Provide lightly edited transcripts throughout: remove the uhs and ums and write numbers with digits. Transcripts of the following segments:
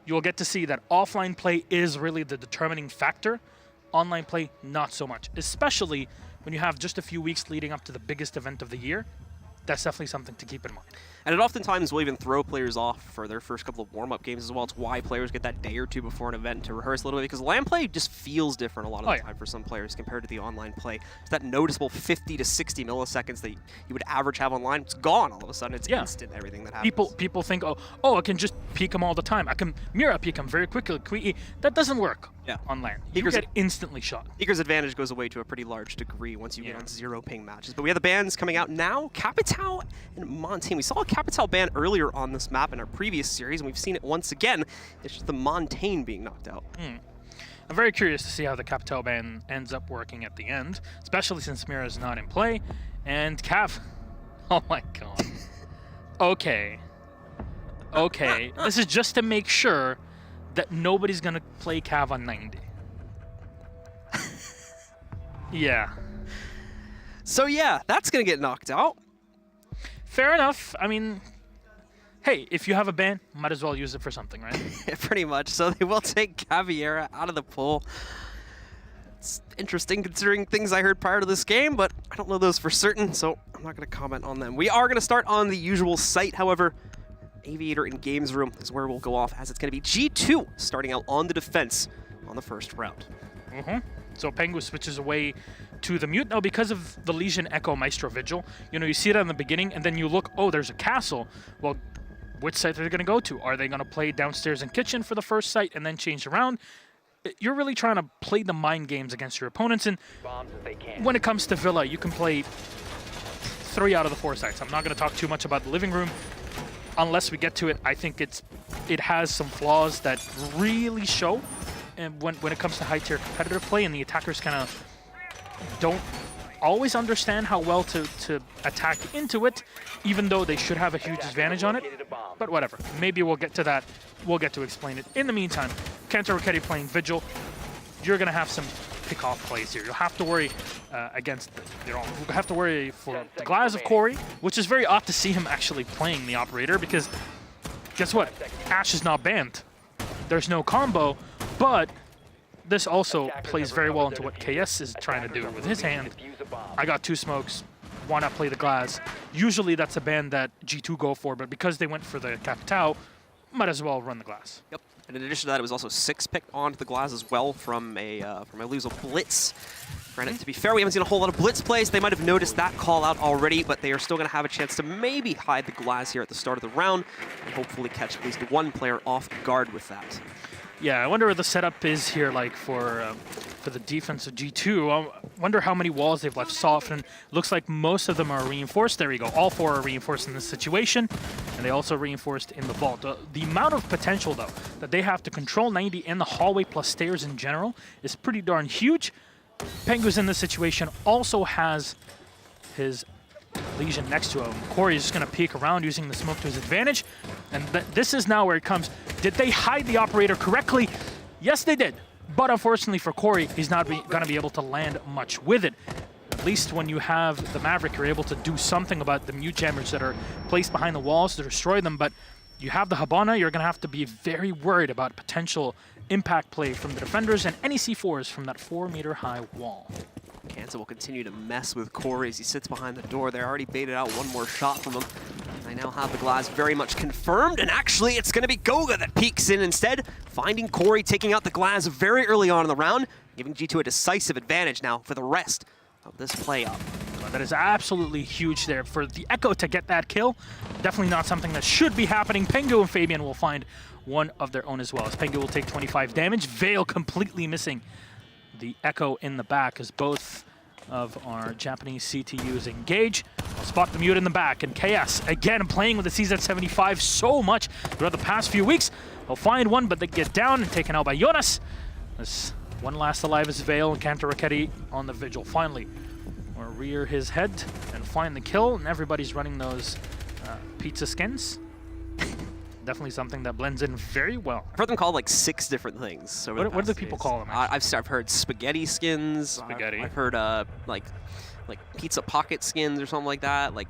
you'll get to see that offline play is really the determining factor. Online play, not so much, especially when you have just a few weeks leading up to the biggest event of the year. That's definitely something to keep in mind. And it oftentimes will even throw players off for their first couple of warm-up games as well. It's why players get that day or two before an event to rehearse a little bit, because LAN play just feels different a lot of the time for some players compared to the online play. It's that noticeable 50 to 60 milliseconds that you would average have online. It's gone all of a sudden. It's instant, everything that happens. People think, oh, I can just peek them all the time. I can mirror peek them very quickly. That doesn't work on LAN. You get instantly shot. Seeker's advantage goes away to a pretty large degree once you get on 0 ping matches. But we have the bans coming out now. Capitao and Montaigne. We saw a Capitao ban earlier on this map in our previous series, and we've seen it once again. It's just the Montaigne being knocked out. I'm very curious to see how the Capitao ban ends up working at the end, especially since Mira is not in play. And Cav, oh my god. Okay. This is just to make sure that nobody's gonna play Cav on 90. Yeah. So yeah, that's gonna get knocked out. Fair enough. I mean, hey, if you have a ban, might as well use it for something, right? Pretty much. So they will take Caviera out of the pool. It's interesting considering things I heard prior to this game, but I don't know those for certain, so I'm not going to comment on them. We are going to start on the usual site, however. Aviator in Games Room is where we'll go off, as it's going to be G2 starting out on the defense on the first round. So Pengu switches away to the mute. Now, because of the Legion Echo Maestro Vigil, you see it in the beginning, and then you look, oh, there's a castle. Well, which site are they going to go to? Are they going to play downstairs in kitchen for the first site and then change around? You're really trying to play the mind games against your opponents, and when it comes to Villa, you can play 3 out of the 4 sites. I'm not going to talk too much about the living room. Unless we get to it, I think it has some flaws that really show. And when it comes to high-tier competitive play, and the attackers kind of don't always understand how well to attack into it, even though they should have a huge advantage on it. But whatever. Maybe we'll get to that. We'll get to explain it. In the meantime, Kenta Ricchetti playing Vigil. You're going to have some pick-off plays here. You'll have to worry have to worry for the Glaz of Corey, which is very odd to see him actually playing the operator, because guess what? Ashe is not banned. There's no combo, but this also plays very well into what KS is trying to do with his hand. I got 2 smokes. Why not play the Glaz? Usually that's a ban that G2 go for, but because they went for the Capitao, might as well run the Glaz. Yep. And in addition to that, it was also 6 picked onto the Glaz as well from a Luso Blitz. Granted, to be fair, we haven't seen a whole lot of Blitz plays. They might have noticed that call out already, but they are still going to have a chance to maybe hide the Glaz here at the start of the round and hopefully catch at least 1 player off guard with that. Yeah, I wonder what the setup is here like for the defense of G2. I wonder how many walls they've left soft, and looks like most of them are reinforced. There you go. All 4 are reinforced in this situation, and they also reinforced in the vault. The amount of potential, though, that they have to control 90 and the hallway plus stairs in general is pretty darn huge. Pengu's in this situation also has his Legion next to him. Corey is just going to peek around using the smoke to his advantage. And this is now where it comes. Did they hide the operator correctly? Yes, they did. But unfortunately for Corey, he's not going to be able to land much with it. At least when you have the Maverick, you're able to do something about the mute jammers that are placed behind the walls to destroy them. But you have the Habana, you're going to have to be very worried about potential impact play from the defenders and any C4s from that 4-meter-high wall. Kenta will continue to mess with Corey as he sits behind the door. They already baited out 1 more shot from him. I now have the Glaz very much confirmed, and actually it's going to be Goga that peeks in instead, finding Corey, taking out the Glaz very early on in the round, giving G2 a decisive advantage now for the rest of this play-up. That is absolutely huge there for the Echo to get that kill. Definitely not something that should be happening. Pengu and Fabian will find 1 of their own as well, as Pengu will take 25 damage. Veil completely missing the Echo in the back as both of our Japanese CTUs engage. I'll spot the mute in the back, and KS again playing with the CZ75 so much throughout the past few weeks. They'll find 1, but they get down and taken out by Jonas. This 1 last alive is Veil, and Kenta Ricchetti on the Vigil finally will rear his head and find the kill, and everybody's running those pizza skins. Definitely something that blends in very well. I've heard them called like 6 different things. What do people call them? I've heard spaghetti skins. Spaghetti. I've heard like pizza pocket skins or something like that. Like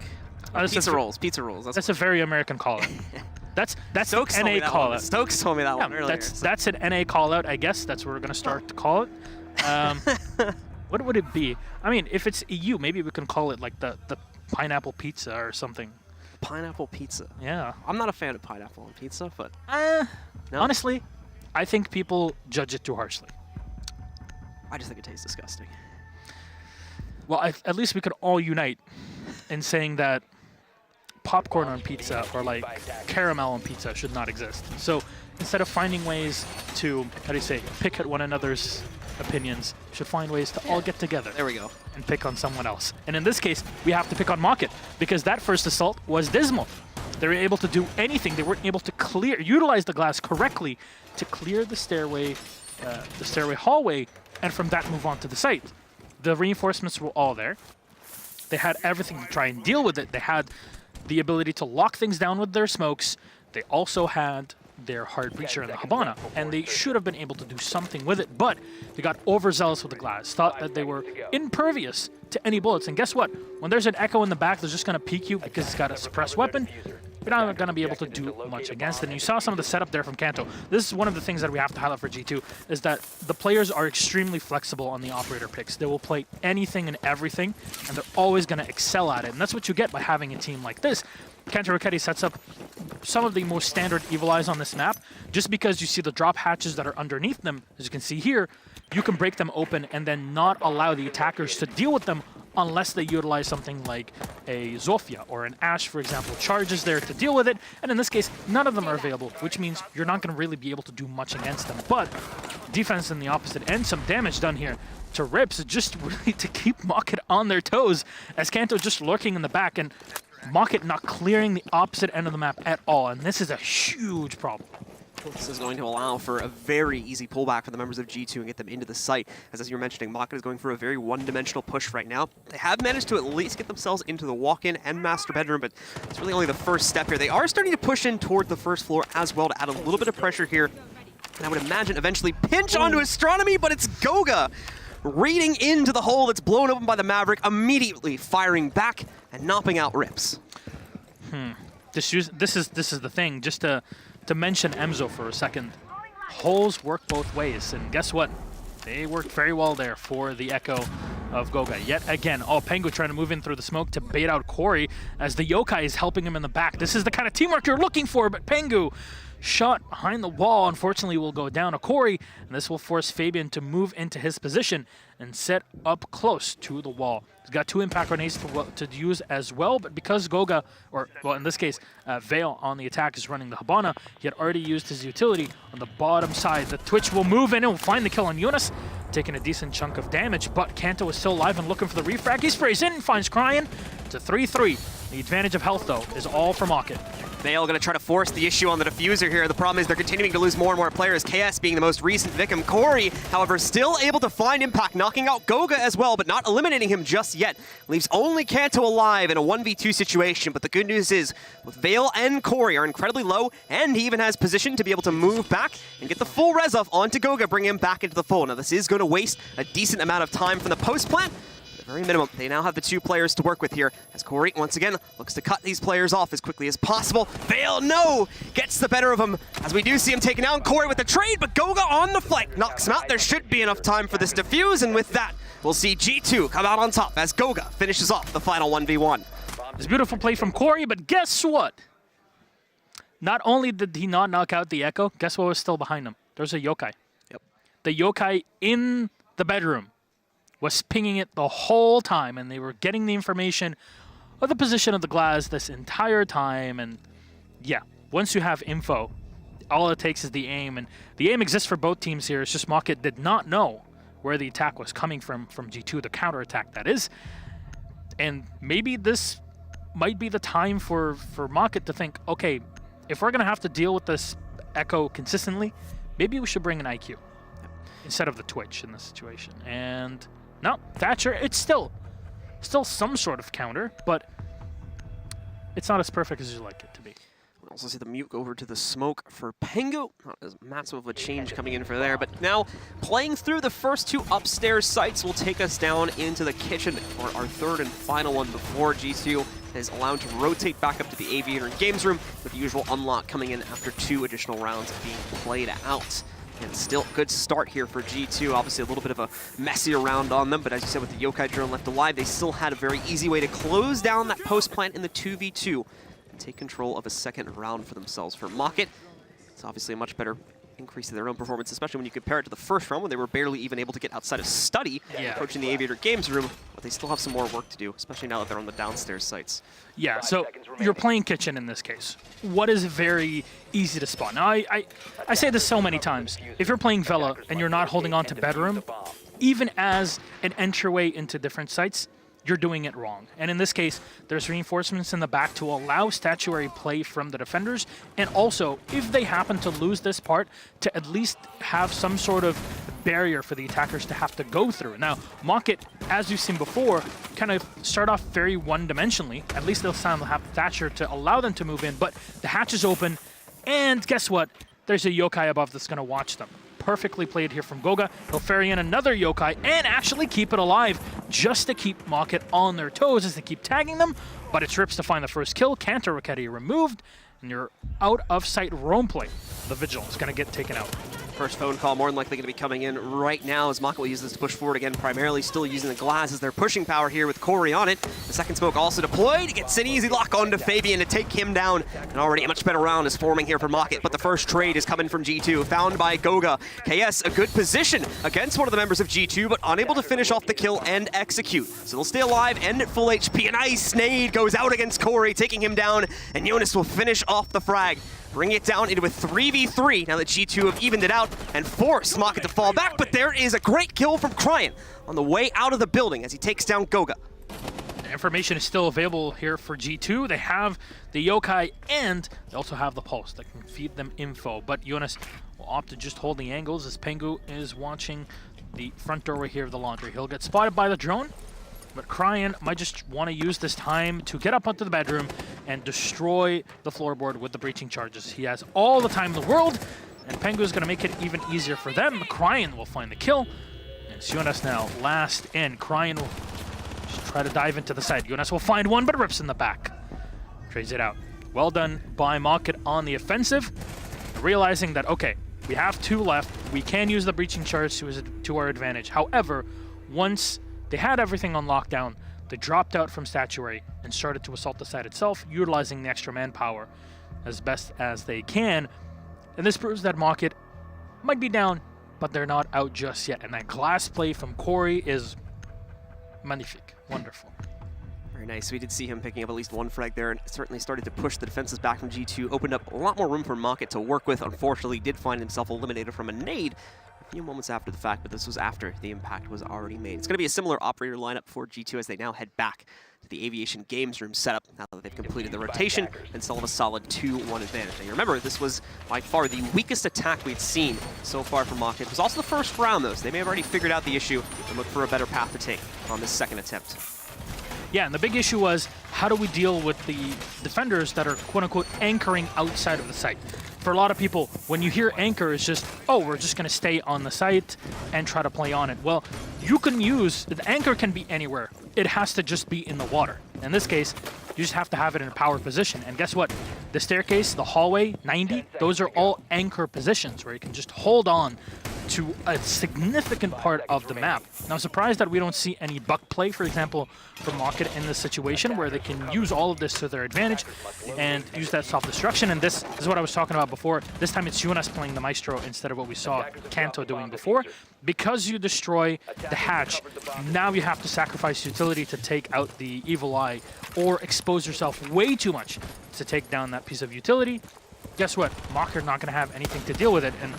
pizza rolls. Pizza rolls. That's a very American call. That's Stokes an NA call out. Stokes told me that one earlier. That's an NA call out, I guess. That's what we're gonna start to call it. What would it be? I mean, if it's EU, maybe we can call it like the pineapple pizza or something. Pineapple pizza. Yeah. I'm not a fan of pineapple on pizza, but no? Honestly, I think people judge it too harshly. I just think it tastes disgusting. Well, at least we could all unite in saying that popcorn on pizza or like caramel on pizza should not exist. So instead of finding ways to, how do you say, pick at one another's opinions, should find ways to all get together. There we go. And pick on someone else. And in this case, we have to pick on MOCKIT because that first assault was dismal. They were able to do anything. They weren't able to utilize the glass correctly to clear the stairway hallway, and from that move on to the site. The reinforcements were all there. They had everything to try and deal with it. They had the ability to lock things down with their smokes. They also had their hard breacher in the Habana, and they should have been able to do something with it, but they got overzealous with the glass, thought that they were impervious to any bullets. And guess what? When there's an Echo in the back, they're just going to peek you because it's got a suppressed weapon. You're not going to be able to do much against it. And you saw some of the setup there from Kanto. This is one of the things that we have to highlight for G2, is that the players are extremely flexible on the operator picks. They will play anything and everything, and they're always going to excel at it. And that's what you get by having a team like this. Kanto Rocketti sets up some of the most standard Evil Eyes on this map. Just because you see the drop hatches that are underneath them, as you can see here, you can break them open and then not allow the attackers to deal with them unless they utilize something like a Zofia or an Ashe, for example, charges there to deal with it. And in this case, none of them are available, which means you're not going to really be able to do much against them. But defense in the opposite end, some damage done here to Rips, just really to keep MOCKIT on their toes, as Kanto just lurking in the back and MOCKIT not clearing the opposite end of the map at all. And this is a huge problem. This is going to allow for a very easy pullback for the members of G2 and get them into the site. As you were mentioning, MOCKIT is going for a very one-dimensional push right now. They have managed to at least get themselves into the walk-in and master bedroom, but it's really only the first step here. They are starting to push in toward the first floor as well to add a little bit of pressure here. And I would imagine eventually pinch onto Astronomy, but it's Goga reading into the hole that's blown open by the Maverick, immediately firing back and knopping out Rips. This is the thing, just to mention Emzo for a second. Holes work both ways, and guess what? They worked very well there for the Echo of Goga. Yet again, Pengu trying to move in through the smoke to bait out Corey as the Yokai is helping him in the back. This is the kind of teamwork you're looking for, but Pengu shot behind the wall, unfortunately, will go down to Corey, and this will force Fabian to move into his position and set up close to the wall. He's got 2 impact grenades to use as well, but because Goga, or well, in this case, Vale on the attack is running the Habana, he had already used his utility on the bottom side. The Twitch will move in and will find the kill on Yunus, taking a decent chunk of damage, but Kanto is still alive and looking for the refrag. He sprays in and finds Cryan. It's a 3-3. The advantage of health, though, is all for MOCKIT. Vale going to try to force the issue on the diffuser here. The problem is they're continuing to lose more and more players, KS being the most recent victim. Corey, however, still able to find impact, knocking out Goga as well, but not eliminating him just yet. Leaves only Kanto alive in a 1v2 situation, but the good news is, both Vale and Corey are incredibly low, and he even has position to be able to move back and get the full res off onto Goga, bring him back into the fold. Now this is going to waste a decent amount of time from the post plant. At the very minimum, they now have the 2 players to work with here, as Corey, once again, looks to cut these players off as quickly as possible. Vale, no! Gets the better of him, as we do see him taking down Corey with the trade, but Goga on the flank knocks him out. There should be enough time for this defuse, and with that, we'll see G2 come out on top as Goga finishes off the final 1v1. It's a beautiful play from Corey, but guess what? Not only did he not knock out the Echo, guess what was still behind him? There's a Yokai. Yep. The Yokai in the bedroom was pinging it the whole time, and they were getting the information of the position of the glass this entire time. And yeah, once you have info, all it takes is the aim, and the aim exists for both teams here. It's just MOCKIT did not know where the attack was coming from G2, the counterattack that is. And maybe this might be the time for MOCKIT to think, okay, if we're gonna have to deal with this Echo consistently, maybe we should bring an IQ instead of the Twitch in this situation. And no, Thatcher, it's still some sort of counter, but it's not as perfect as you like it to be. We also see the mute go over to the smoke for Pengu. Not as massive of a change coming in for there, but now playing through the first 2 upstairs sites will take us down into the kitchen for our 3rd and final one before G2 is allowed to rotate back up to the Aviator and Games Room, with the usual unlock coming in after 2 additional rounds being played out. And still good start here for G2. Obviously a little bit of a messier round on them, but as you said, with the Yokai drone left alive, they still had a very easy way to close down that post plant in the 2v2 and take control of a second round for themselves. For MOCKIT, it's obviously a much better increase in their own performance, especially when you compare it to the first round when they were barely even able to get outside of study, approaching the Aviator Games Room, but they still have some more work to do, especially now that they're on the downstairs sites. Yeah, so you're playing kitchen in this case. What is very easy to spot? Now, I say this so many times. If you're playing Vela and you're not holding on to bedroom, even as an entryway into different sites, you're doing it wrong. And in this case, there's reinforcements in the back to allow statuary play from the defenders, and also, if they happen to lose this part, to at least have some sort of barrier for the attackers to have to go through. Now, MOCKIT, as you've seen before, kind of start off very one-dimensionally. At least they'll have Thatcher to allow them to move in, but the hatch is open, and guess what? There's a Yokai above that's going to watch them. Perfectly played here from Goga. He'll ferry in another Yokai and actually keep it alive just to keep MOCKIT on their toes as they keep tagging them, but it's Rips to find the first kill. Counter Rocketti removed, and you're out of sight roam play. The Vigil is going to get taken out. First phone call more than likely going to be coming in right now as MOCKIT will use this to push forward again, primarily still using the glass as their pushing power here with Corey on it. The second smoke also deployed. Gets an easy lock onto Fabian to take him down. And already a much better round is forming here for MOCKIT, but the first trade is coming from G2, found by Goga. KS, a good position against one of the members of G2, but unable to finish off the kill and execute. So they'll stay alive and at full HP. A nice nade goes out against Corey, taking him down, and Jonas will finish off the frag. Bring it down into a 3v3 now that G2 have evened it out and forced MOCKIT to fall back, but there is a great kill from Cryan on the way out of the building as he takes down Goga. The information is still available here for G2. They have the Yokai and they also have the Pulse that can feed them info, but Jonas will opt to just hold the angles as Pengu is watching the front doorway here of the laundry. He'll get spotted by the drone, but Cryan might just want to use this time to get up onto the bedroom and destroy the floorboard with the breaching charges. He has all the time in the world, and Pengu is going to make it even easier for them. Cryan will find the kill, and Jonas now last in. Cryan will just try to dive into the side. Jonas will find one, but Rips in the back. Trades it out. Well done by MOCKIT on the offensive, realizing that, okay, we have 2 left. We can use the breaching charge to our advantage. However, once they had everything on lockdown, they dropped out from statuary and started to assault the site itself, utilizing the extra manpower as best as they can. And this proves that MOCKIT might be down, but they're not out just yet. And that glass play from Corey is magnifique, wonderful. Very nice. We did see him picking up at least one frag there and certainly started to push the defenses back from G2, opened up a lot more room for MOCKIT to work with. Unfortunately, did find himself eliminated from a nade a few moments after the fact, but this was after the impact was already made. It's going to be a similar operator lineup for G2 as they now head back to the Aviation Games Room setup now that they've completed the rotation and still have a solid 2-1 advantage. Now you remember, this was by far the weakest attack we'd seen so far from MOCKIT. It was also the first round though, so they may have already figured out the issue and look for a better path to take on this second attempt. Yeah, and the big issue was, how do we deal with the defenders that are quote-unquote anchoring outside of the site? For a lot of people, when you hear anchor, it's just, oh, we're just going to stay on the site and try to play on it. Well, you can use, the anchor can be anywhere. It has to just be in the water. In this case, you just have to have it in a power position. And guess what? The staircase, the hallway, 90, those are all anchor positions where you can just hold on to a significant part of the map. Now, I'm surprised that we don't see any buck play, for example, from MOCKIT in this situation where they can use all of this to their advantage and use that self-destruction. And this is what I was talking about before. This time it's Jonas playing the Maestro instead of what we saw Kanto doing before. Because you destroy the hatch, now you have to sacrifice utility to take out the Evil Eye or expose yourself way too much to take down that piece of utility. Guess what? MOCKIT are not going to have anything to deal with it. And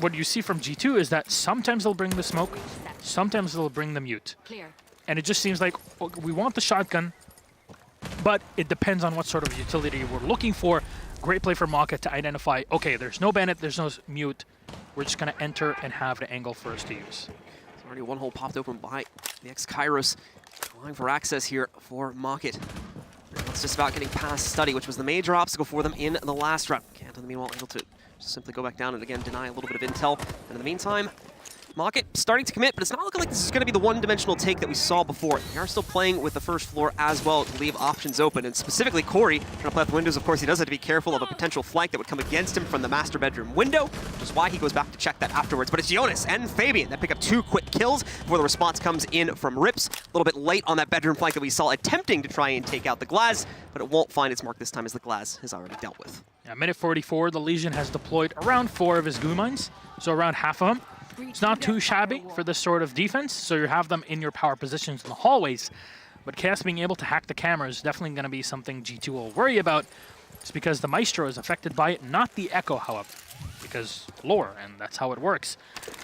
what you see from G2 is that sometimes they'll bring the smoke, sometimes they'll bring the mute. And it just seems like, okay, we want the shotgun, but it depends on what sort of utility we're looking for. Great play for MOCKIT to identify, okay, there's no Bennett, there's no mute. We're just going to enter and have the angle for us to use. There's already one hole popped open by the ex-Kairos, going for access here for MOCKIT. It's just about getting past Study, which was the major obstacle for them in the last round. Can't, in the meanwhile, able to simply go back down and again deny a little bit of intel. And in the meantime, MOCKIT starting to commit, but it's not looking like this is going to be the one-dimensional take that we saw before. They are still playing with the first floor as well to leave options open, and specifically Corey trying to play out the windows. Of course, he does have to be careful of a potential flank that would come against him from the master bedroom window, which is why he goes back to check that afterwards. But it's Jonas and Fabian that pick up 2 quick kills before the response comes in from Rips. A little bit late on that bedroom flank that we saw attempting to try and take out the Glass, but it won't find its mark this time as the Glass is already dealt with. Yeah, minute 44, the Legion has deployed around 4 of his goo mines, so around half of them. It's not too shabby for this sort of defense, so you have them in your power positions in the hallways. But Chaos being able to hack the cameras is definitely going to be something G2 will worry about. It's because the Maestro is affected by it, not the Echo, however, because lore, and that's how it works.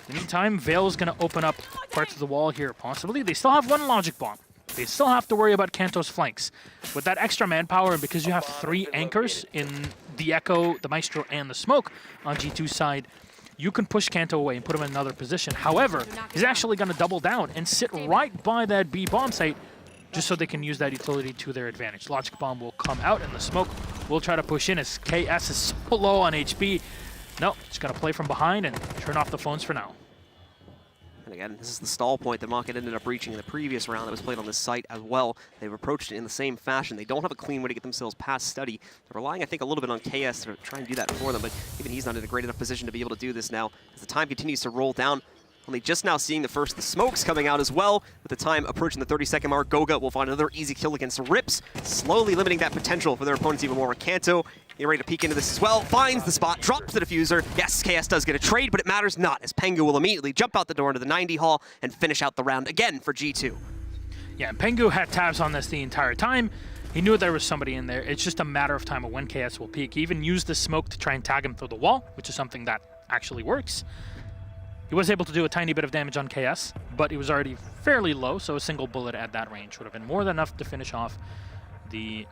In the meantime, Veil is going to open up parts of the wall here, possibly. They still have 1 Logic Bomb. They still have to worry about Kanto's flanks. With that extra manpower, and because you have 3 anchors in the Echo, the Maestro, and the Smoke on G2's side, you can push Kanto away and put him in another position. However, he's actually going to double down and sit right by that B bomb site just so they can use that utility to their advantage. Logic Bomb will come out, and the Smoke will try to push in as KS is so low on HP. No, just going to play from behind and turn off the phones for now. And again, this is the stall point that MOCKIT ended up reaching in the previous round that was played on this site as well. They've approached it in the same fashion. They don't have a clean way to get themselves past Study. They're relying, I think, a little bit on KS to try and do that for them, but even he's not in a great enough position to be able to do this now. As the time continues to roll down, only just now seeing the first of the smokes coming out as well. With the time approaching the 30-second mark, Goga will find another easy kill against Rips, slowly limiting that potential for their opponents even more. Kanto getting ready to peek into this as well, finds the spot, drops the diffuser. Yes, KS does get a trade, but it matters not, as Pengu will immediately jump out the door into the 90 hall and finish out the round again for G2. Yeah, and Pengu had tabs on this the entire time. He knew there was somebody in there. It's just a matter of time of when KS will peek. He even used the smoke to try and tag him through the wall, which is something that actually works. He was able to do a tiny bit of damage on KS, but he was already fairly low, so a single bullet at that range would have been more than enough to finish off the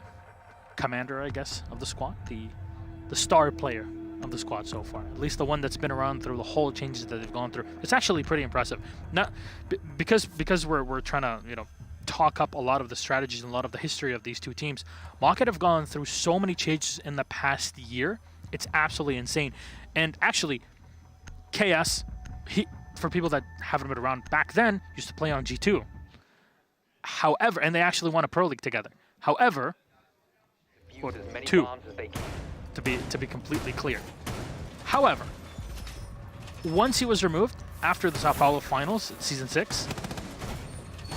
commander, I guess, of the squad, the star player of the squad so far. At least the one that's been around through the whole changes that they've gone through. It's actually pretty impressive. Not because we're trying to, you know, talk up a lot of the strategies and a lot of the history of these two teams. MOCKIT have gone through so many changes in the past year. It's absolutely insane. And actually, KS, for people that haven't been around back then, used to play on G2. However, and they actually won a Pro League together. However, two, to be completely clear. However, once he was removed after the Sao Paulo finals in Season 6,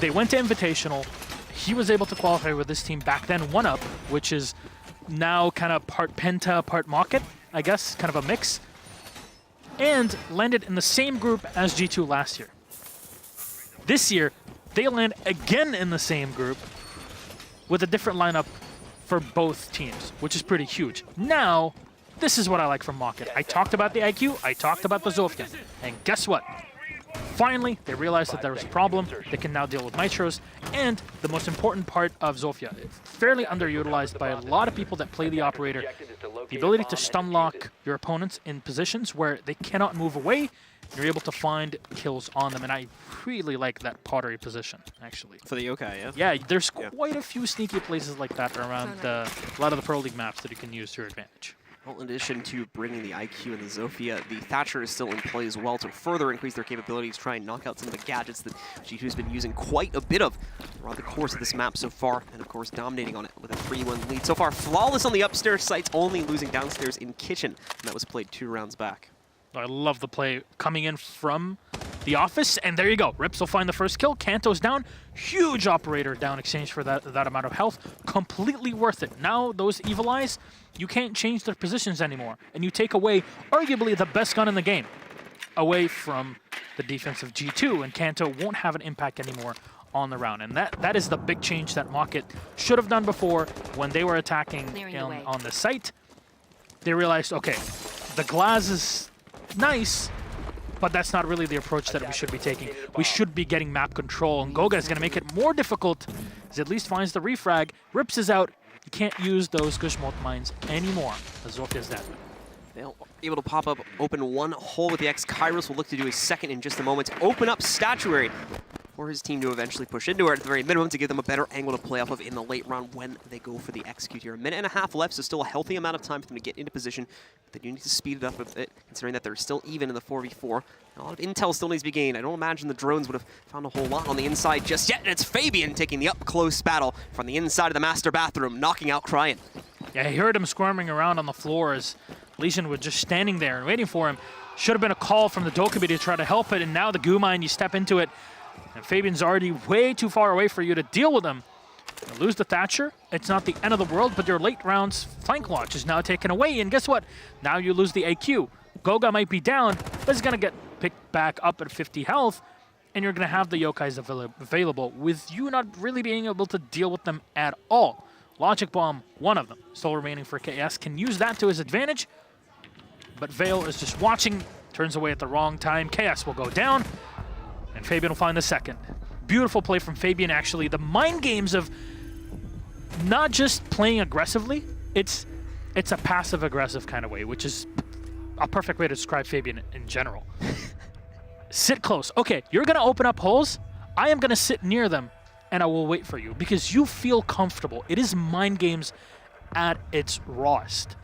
they went to Invitational. He was able to qualify with this team back then, 1UP, which is now kind of part Penta, part MOCKIT, I guess, kind of a mix, and landed in the same group as G2 last year. This year, they land again in the same group with a different lineup for both teams, which is pretty huge. Now, this is what I like from MOCKIT. I talked about the IQ, I talked about the Zofia, and guess what? Finally, they realized that there was a problem. They can now deal with Maestros, and the most important part of Zofia, fairly underutilized by a lot of people that play the operator, the ability to stun lock your opponents in positions where they cannot move away. You're able to find kills on them, and I really like that pottery position, actually. For the yokai, yeah? Yeah, there's quite a few sneaky places like that around a lot of the Pro League maps that you can use to your advantage. Well, in addition to bringing the IQ and the Zofia, the Thatcher is still in play as well to further increase their capabilities, try and knock out some of the gadgets that G2's been using quite a bit of around the course of this map so far, and of course dominating on it with a 3-1 lead. So far, flawless on the upstairs sites, only losing downstairs in Kitchen, and that was played 2 rounds back. I love the play coming in from the office, and there you go. Rips will find the first kill. Kanto's down. Huge operator down exchange for that amount of health. Completely worth it. Now those Evil Eyes, you can't change their positions anymore, and you take away arguably the best gun in the game away from the defense of G2, and Kanto won't have an impact anymore on the round. And that is the big change that MOCKIT should have done before when they were attacking on the site. They realized, okay, the Glass is nice, but that's not really the approach that we should be taking. We should be getting map control, and Goga is going to make it more difficult as he at least finds the refrag. Rips is out. You can't use those Gushmoth mines anymore as Zofia is dead. They'll be able to pop up, open one hole with the X. Kairos will look to do a second in just a moment to open up Statuary. for his team to eventually push into it at the very minimum to give them a better angle to play off of in the late round when they go for the execute here. A minute and a half left, so still a healthy amount of time for them to get into position. They do need to speed it up a bit, considering that they're still even in the 4v4. A lot of intel still needs to be gained. I don't imagine the drones would have found a whole lot on the inside just yet, and it's Fabian taking the up-close battle from the inside of the master bathroom, knocking out Cryan. Yeah, he heard him squirming around on the floor as Legion was just standing there and waiting for him. Should have been a call from the Dokkaebi to try to help it, and now the goo mine, you step into it, and Fabian's already way too far away for you to deal with him. You lose the Thatcher, it's not the end of the world, but your late rounds flank launch is now taken away, and guess what? Now you lose the AQ. Goga might be down, but he's going to get picked back up at 50 health, and you're going to have the yokais available with you not really being able to deal with them at all. Logic Bomb, one of them, still remaining for KS, can use that to his advantage, but Vale is just watching, turns away at the wrong time. KS will go down, and Fabian will find the second. Beautiful play from Fabian, actually. The mind games of not just playing aggressively, it's a passive-aggressive kind of way, which is a perfect way to describe Fabian in general. Sit close. Okay, you're going to open up holes. I am going to sit near them, and I will wait for you because you feel comfortable. It is mind games at its rawest.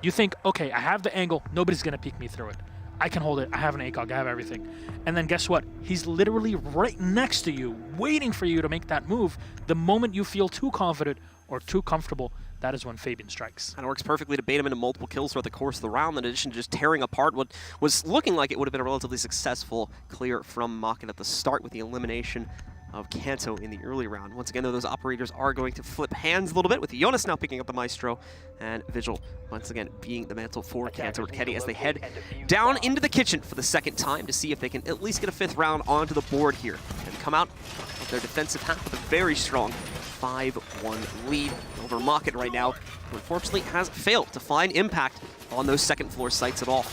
You think, okay, I have the angle. Nobody's going to peek me through it. I can hold it. I have an ACOG. I have everything. And then guess what? He's literally right next to you, waiting for you to make that move. The moment you feel too confident or too comfortable, that is when Fabian strikes. And it works perfectly to bait him into multiple kills throughout the course of the round, in addition to just tearing apart what was looking like it would have been a relatively successful clear from MOCKIT at the start with the elimination of Kanto in the early round. Once again, though, those operators are going to flip hands a little bit, with Jonas now picking up the Maestro, and Vigil once again being the mantle for Kanto Ricchetti as they head down into the kitchen for the second time to see if they can at least get a fifth round onto the board here and come out of their defensive half with a very strong 5-1 lead over MOCKIT right now, who unfortunately has failed to find impact on those second floor sites at all.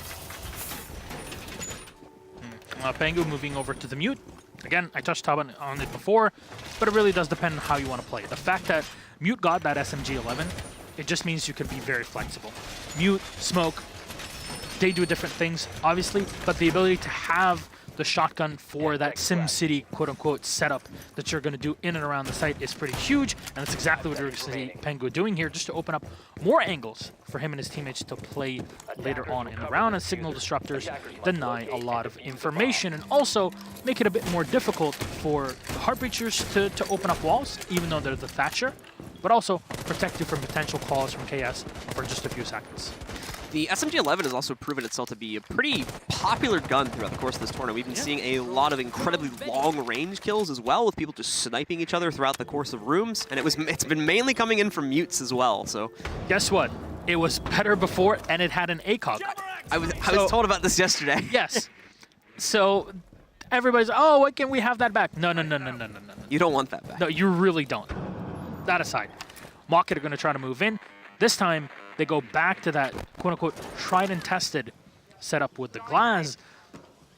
Pengu moving over to the mute. Again, I touched on it before, but it really does depend on how you want to play. The fact that Mute got that SMG-11, it just means you can be very flexible. Mute, Smoke, they do different things, obviously, but the ability to have the shotgun for that SimCity quote-unquote setup that you're going to do in and around the site is pretty huge, and that's exactly what you're going to see Pengu doing here, just to open up more angles for him and his teammates to play later on in the round, and signal disruptors deny a lot of information and also make it a bit more difficult for the Heartbreachers to open up walls, even though they're the Thatcher, but also protect you from potential calls from KS for just a few seconds. The SMG-11 has also proven itself to be a pretty popular gun throughout the course of this tournament. We've been seeing a lot of incredibly long-range kills as well, with people just sniping each other throughout the course of rooms, and it's been mainly coming in from mutes as well. So, guess what? It was better before, and it had an ACOG. I was told about this yesterday. Yes. So everybody's, oh, why can't we have that back? No. You don't want that back. No, you really don't. That aside, MOCKIT are going to try to move in. This time, they go back to that quote-unquote tried and tested setup with the glass.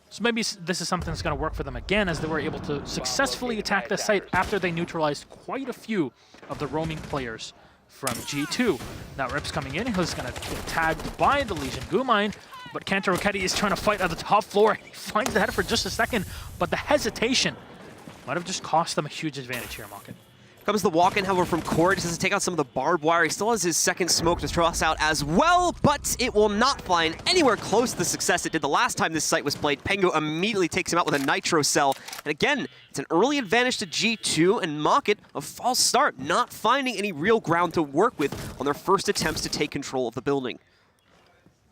So maybe this is something that's going to work for them again, as they were able to successfully attack the site after they neutralized quite a few of the roaming players from G2. Now Rip's coming in, he's going to get tagged by the Legion Goo Mine, but Kanto Ricchetti is trying to fight at the top floor. He finds the head for just a second, but the hesitation might have just cost them a huge advantage here, MOCKIT. Comes the walk-in, however, from Core. Just to take out some of the barbed wire. He still has his second smoke to toss out as well, but it will not find anywhere close to the success it did the last time this site was played. Pengu immediately takes him out with a nitro cell. And again, it's an early advantage to G2, and MOCKIT, a false start, not finding any real ground to work with on their first attempts to take control of the building.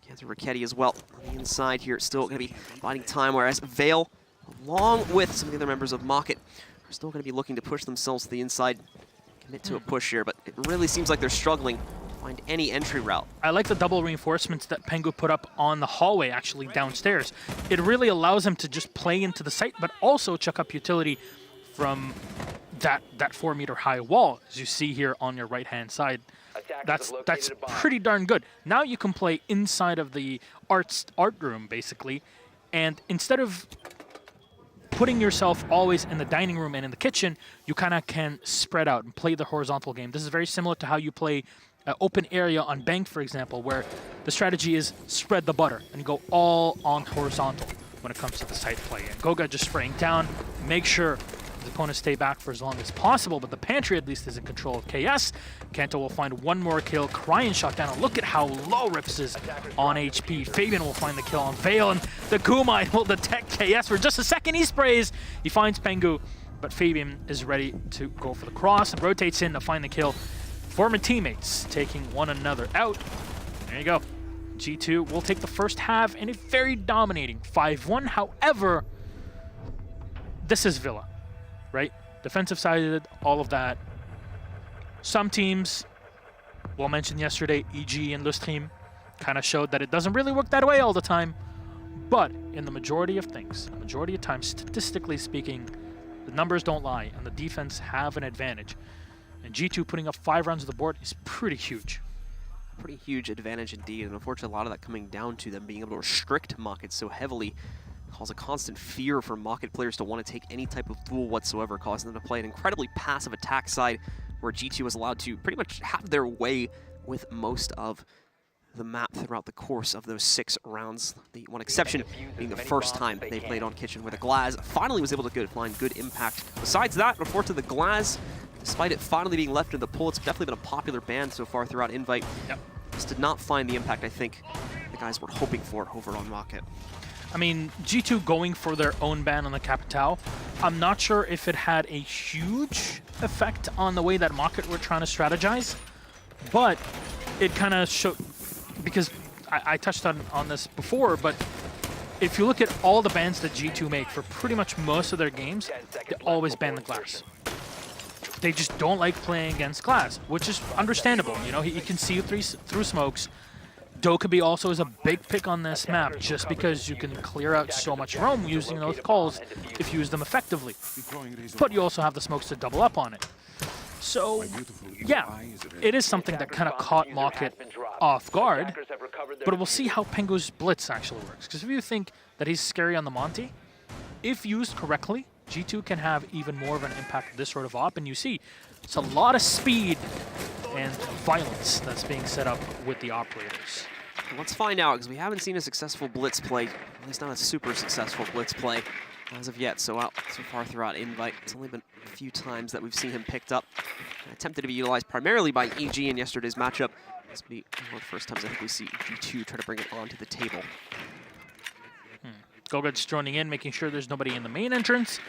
Kanto Ricchetti as well on the inside here, still going to be biding time, whereas Vale, along with some of the other members of MOCKIT, are still going to be looking to push themselves to the inside, commit to a push here, but it really seems like they're struggling to find any entry route. I like the double reinforcements that Pengu put up on the hallway, actually downstairs. It really allows them to just play into the site, but also chuck up utility from that 4-meter high wall, as you see here on your right-hand side. That's pretty darn good. Now you can play inside of the art room, basically, and instead of putting yourself always in the dining room and in the kitchen, you kind of can spread out and play the horizontal game. This is very similar to how you play open area on Banked, for example, where the strategy is spread the butter and go all on horizontal when it comes to the site play. And Goga just spraying down, make sure his opponents stay back for as long as possible, but the Pantry at least is in control of KS. Kanto will find one more kill. Cryin shot down. Look at how low Rips is on HP. Fabian will find the kill on Vale, and the Kumai will detect KS for just a second. He sprays. He finds Pengu, but Fabian is ready to go for the cross and rotates in to find the kill. Former teammates taking one another out. There you go. G2 will take the first half in a very dominating 5-1. However, this is Villa, right? Defensive sided, all of that. Some teams, well mentioned yesterday, EG and Lustream, kind of showed that it doesn't really work that way all the time. But in the majority of things, the majority of times, statistically speaking, the numbers don't lie, and the defense have an advantage. And G2 putting up 5 rounds on the board is pretty huge. Pretty huge advantage indeed, and unfortunately a lot of that coming down to them being able to restrict MOCKIT so heavily cause a constant fear for MOCKIT players to want to take any type of duel whatsoever, causing them to play an incredibly passive attack side where G2 was allowed to pretty much have their way with most of the map throughout the course of those 6 rounds. The one exception being the first time they played on Kitchen, where the Glaz finally was able to find good impact. Besides that, unfortunately, the Glaz, despite it finally being left in the pool, it's definitely been a popular ban so far throughout Invite. Yep. Just did not find the impact I think the guys were hoping for over on MOCKIT. I mean, G2 going for their own ban on the Capitale, I'm not sure if it had a huge effect on the way that MOCKIT were trying to strategize, but it kind of showed, because I touched on this before, but if you look at all the bans that G2 make for pretty much most of their games, they always ban the Glass. They just don't like playing against Glass, which is understandable. You know, he can see you through smokes. Dokkaebi also is a big pick on this map, just because you can clear out so much roam using those calls if you use them effectively. But you also have the smokes to double up on it. So, yeah, it is something that kind of caught MOCKIT off guard, but we'll see how Pengu's Blitz actually works. Because if you think that he's scary on the Monty, if used correctly, G2 can have even more of an impact with this sort of op, and you see it's a lot of speed and violence that's being set up with the operators. Let's find out, because we haven't seen a successful Blitz play, at least not a super successful Blitz play as of yet. So far throughout Invite, it's only been a few times that we've seen him picked up and attempted to be utilized primarily by EG in yesterday's matchup. This will be one of the first times I think we see G2 try to bring it onto the table. Gogurt's joining in, making sure there's nobody in the main entrance,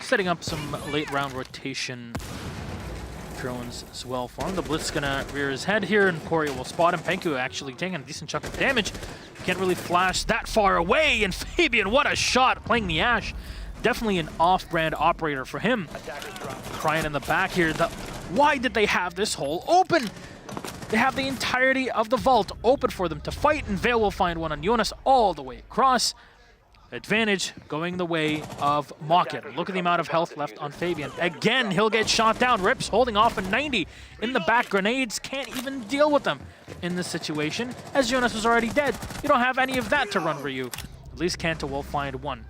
setting up some late round rotation drones as well for him. The Blitz gonna rear his head here, and Corey will spot him. Pengu actually taking a decent chunk of damage. Can't really flash that far away, and Fabian, what a shot, playing the Ash. Definitely an off-brand operator for him. Crying in the back here. Why did they have this hole open? They have the entirety of the vault open for them to fight, and Vale will find one on Jonas all the way across. Advantage going the way of MOCKIT. Look at the amount of health left on Fabian. Again, he'll get shot down. Rips holding off a 90 in the back. Grenades can't even deal with them in this situation, as Jonas was already dead. You don't have any of that to run for you. At least Kanto will find one,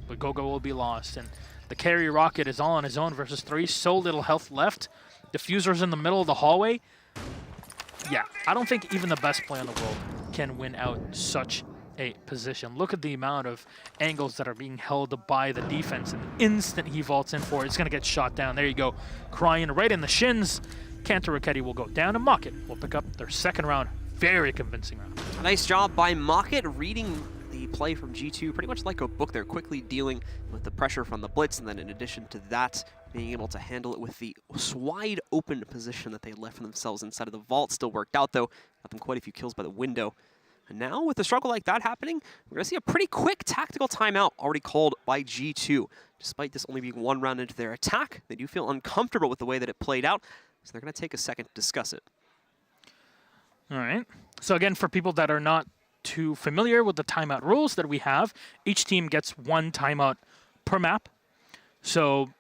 but Gogo will be lost. And the carry Rocket is all on his own versus 3. So little health left. Diffuser's in the middle of the hallway. Yeah, I don't think even the best player in the world can win out such a position. Look at the amount of angles that are being held by the defense, and the instant he vaults in for it, it's going to get shot down. There you go. Crying right in the shins. Kanto Raketti will go down, and MOCKIT will pick up their second round. Very convincing round. Nice job by MOCKIT reading the play from G2 pretty much like a book. They're quickly dealing with the pressure from the Blitz, and then in addition to that, being able to handle it with the wide open position that they left for themselves inside of the vault. Still worked out though. Got them quite a few kills by the window. And now, with a struggle like that happening, we're going to see a pretty quick tactical timeout already called by G2. Despite this only being 1 round into their attack, they do feel uncomfortable with the way that it played out, so they're going to take a second to discuss it. All right. So again, for people that are not too familiar with the timeout rules that we have, each team gets 1 timeout per map. So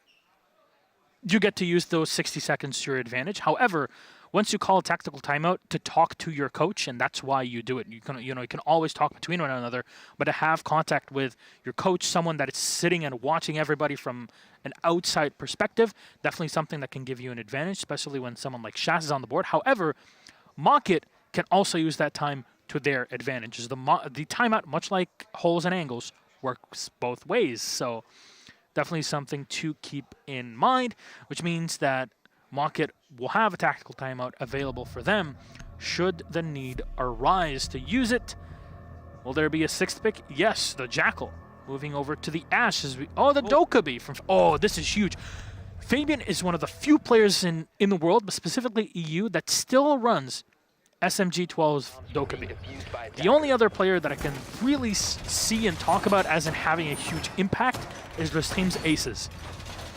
you get to use those 60 seconds to your advantage. However, once you call a tactical timeout, to talk to your coach, and that's why you do it. You can always talk between one another, but to have contact with your coach, someone that is sitting and watching everybody from an outside perspective, definitely something that can give you an advantage, especially when someone like Shaz is on the board. However, MOCKIT can also use that time to their advantage. The timeout, much like holes and angles, works both ways. So definitely something to keep in mind, which means that MOCKIT will have a tactical timeout available for them should the need arise to use it. Will there be a 6th pick? Yes, the Jackal. Moving over to the Ash. The Dokkaebi from... Oh, this is huge. Fabian is one of the few players in the world, but specifically EU, that still runs SMG12's Dokkaebi. The only other player that I can really see and talk about as in having a huge impact is this team's aces.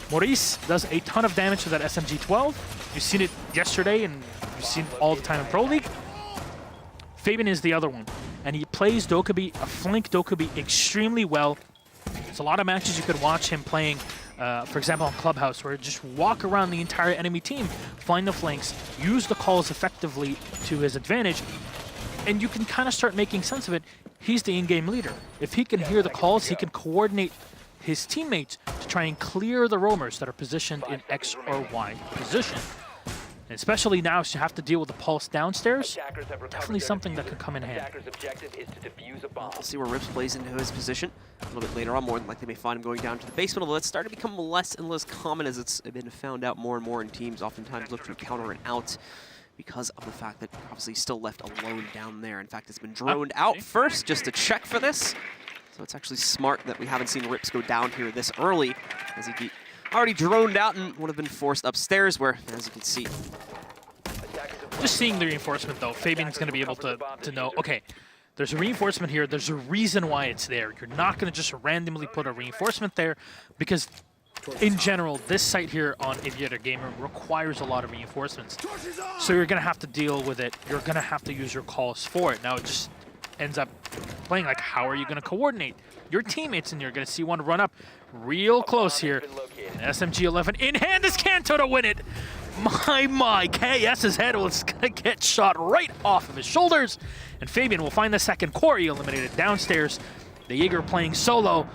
Maurice does a ton of damage to that SMG12. You've seen it yesterday, and you've seen it all the time in Pro League. Fabian is the other one, and he plays Dokkaebi, a flank Dokkaebi, extremely well. There's a lot of matches you could watch him playing, for example, on Clubhouse, where just walk around the entire enemy team, find the flanks, use the calls effectively to his advantage, and you can kind of start making sense of it. He's the in-game leader. If he can hear the calls, he can coordinate his teammates to try and clear the roamers that are positioned in X or Y position. And especially now, as you have to deal with the pulse downstairs, definitely something that could come in handy. We'll see where Rips plays into his position a little bit later on. More than likely, may find him going down to the basement, although it's starting to become less and less common as it's been found out more and more in teams. Oftentimes look to counter and out because of the fact that obviously he's still left alone down there. In fact, it's been droned out first just to check for this. So it's actually smart that we haven't seen Rips go down here this early, as he'd be already droned out and would have been forced upstairs where, as you can see. Just seeing the reinforcement though, Fabian's going to be able to know, okay, there's a reinforcement here, there's a reason why it's there. You're not going to just randomly put a reinforcement there, because in general, this site here on Aviator Gamer requires a lot of reinforcements. So you're going to have to deal with it, you're going to have to use your calls for it. Now it just ends up playing like, how are you going to coordinate your teammates? And you're going to see one run up real close here. SMG-11 in hand is Kanto to win it. My, KS's head was going to get shot right off of his shoulders. And Fabian will find the second core. He eliminated downstairs. The Jaeger playing solo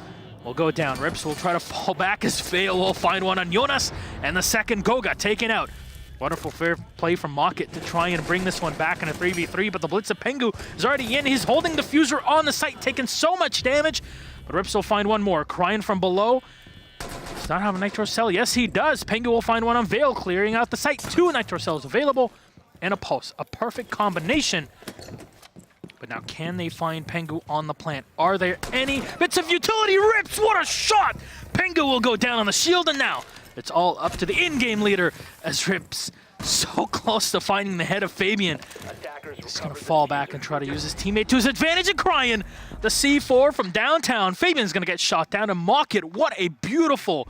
will go down. Rips will try to fall back as Fail will find one on Jonas. And the second Goga taken out. Wonderful fair play from MOCKIT to try and bring this one back in a 3v3, but the Blitz of Pengu is already in. He's holding the Fuser on the site, taking so much damage. But Rips will find one more. Crying from below. Does not have a Nitro Cell. Yes, he does. Pengu will find one on Veil, clearing out the site. 2 Nitro Cells available and a Pulse. A perfect combination. But now, can they find Pengu on the plant? Are there any bits of utility? Rips, what a shot! Pengu will go down on the shield, and now it's all up to the in-game leader as Rips so close to finding the head of Fabian. He's going to fall back and try to use his teammate to his advantage, and Crying the C4 from downtown. Fabian's going to get shot down, and MOCKIT, what a beautiful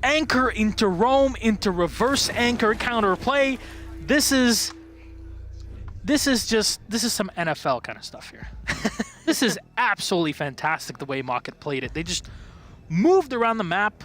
anchor into roam, into reverse anchor counter play. This is some NFL kind of stuff here. This is absolutely fantastic the way MOCKIT played it. They just moved around the map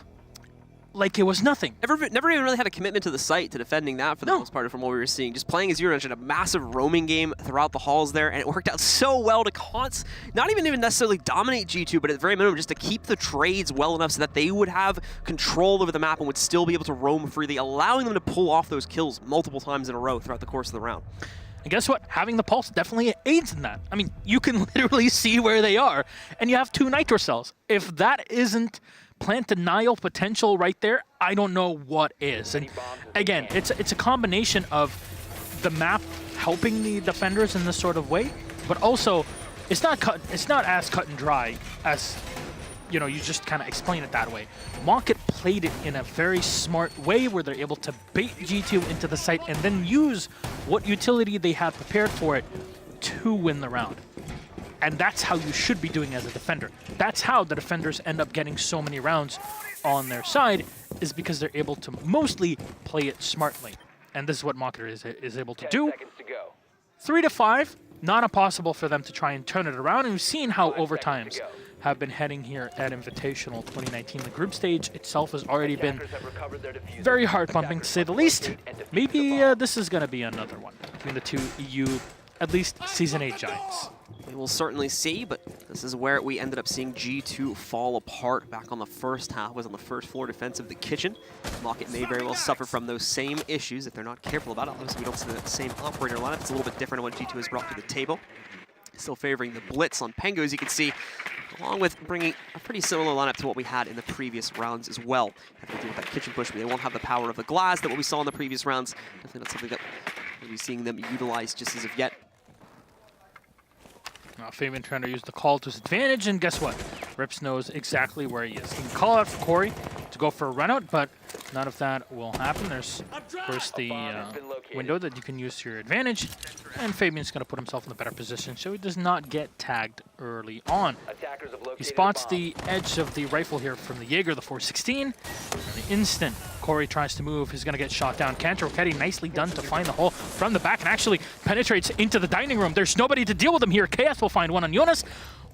like it was nothing. Never even really had a commitment to the site, to defending that for the most part from what we were seeing. Just playing, as you mentioned, a massive roaming game throughout the halls there, and it worked out so well to not even necessarily dominate G2, but at the very minimum, just to keep the trades well enough so that they would have control over the map and would still be able to roam freely, allowing them to pull off those kills multiple times in a row throughout the course of the round. And guess what? Having the Pulse definitely aids in that. I mean, you can literally see where they are, and you have 2 Nitro Cells. If that isn't plant denial potential right there, I don't know what is. And again, it's a combination of the map helping the defenders in this sort of way, but also it's not as cut and dry as, you know, you just kind of explain it that way. MOCKIT played it in a very smart way where they're able to bait G2 into the site and then use what utility they had prepared for it to win the round. And that's how you should be doing as a defender. That's how the defenders end up getting so many rounds on their side, is because they're able to mostly play it smartly. And this is what MOCKIT is able to do. 3 to 5, not impossible for them to try and turn it around. And we've seen how overtimes have been heading here at Invitational 2019. The group stage itself has already been very hard pumping, to say the least. Maybe this is going to be another one between the 2 EU, at least Season 8 giants. We will certainly see, but this is where we ended up seeing G2 fall apart back on the first half. Was on the first floor defense of the kitchen. MOCKIT may very well suffer from those same issues if they're not careful about it. Obviously, we don't see the same operator lineup. It's a little bit different than what G2 has brought to the table. Still favoring the blitz on Pengu, as you can see. along with bringing a pretty similar lineup to what we had in the previous rounds as well. Having to do with that kitchen push, but they won't have the power of the glass that what we saw in the previous rounds. Definitely not something that we'll be seeing them utilize just as of yet. Fabian trying to use the call to his advantage, and guess what? Rips knows exactly where he is. He can call out for Corey to go for a run out, but none of that will happen. There's, of course, the window that you can use to your advantage, and Fabian's going to put himself in a better position so he does not get tagged early on. He spots the edge of the rifle here from the Jaeger, the 416, and the instant Corey tries to move, he's going to get shot down. Cantor Rocchetti, nicely done to find the hole from the back and actually penetrates into the dining room. There's nobody to deal with him here. Chaos will find one on Jonas,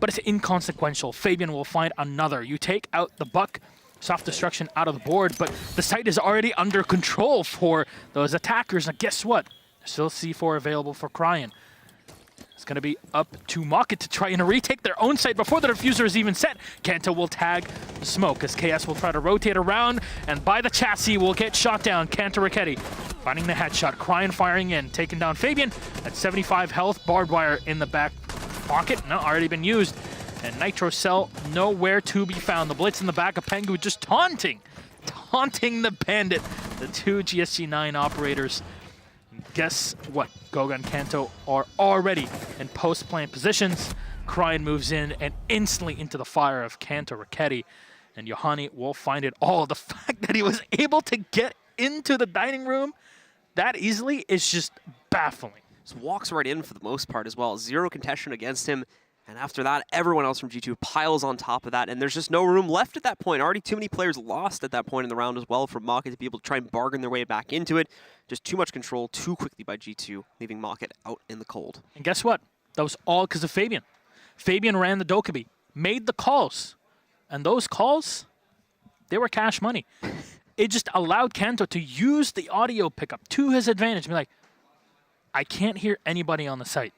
but it's inconsequential. Fabian will find another. You take out the buck, soft destruction out of the board, but the site is already under control for those attackers. And guess what? There's still C4 available for Cryan. It's going to be up to MOCKIT to try and retake their own site before the diffuser is even set. Kanto will tag the smoke as KS will try to rotate around, and by the chassis will get shot down. Cantor Rocchetti finding the headshot. Cryan firing in, taking down Fabian at 75 health. Barbed wire in the back pocket. No, already been used. And Nitro Cell nowhere to be found. The blitz in the back of Pengu just taunting the bandit. The two GSG9 operators. Guess what? Goga and Kanto are already in post-plant positions. Cryan moves in and instantly into the fire of Cantor Rocchetti. And Yohani will find it all. The fact that he was able to get into the dining room that easily is just baffling. Just walks right in for the most part as well. Zero contention against him. And after that, everyone else from G2 piles on top of that, and there's just no room left at that point. Already too many players lost at that point in the round as well for MOCKIT to be able to try and bargain their way back into it. Just too much control too quickly by G2, leaving MOCKIT out in the cold. And guess what? That was all because of Fabian. Fabian ran the Dokkaebi, made the calls, and those calls, they were cash money. It just allowed Kanto to use the audio pickup to his advantage. Be like, I can't hear anybody on the site.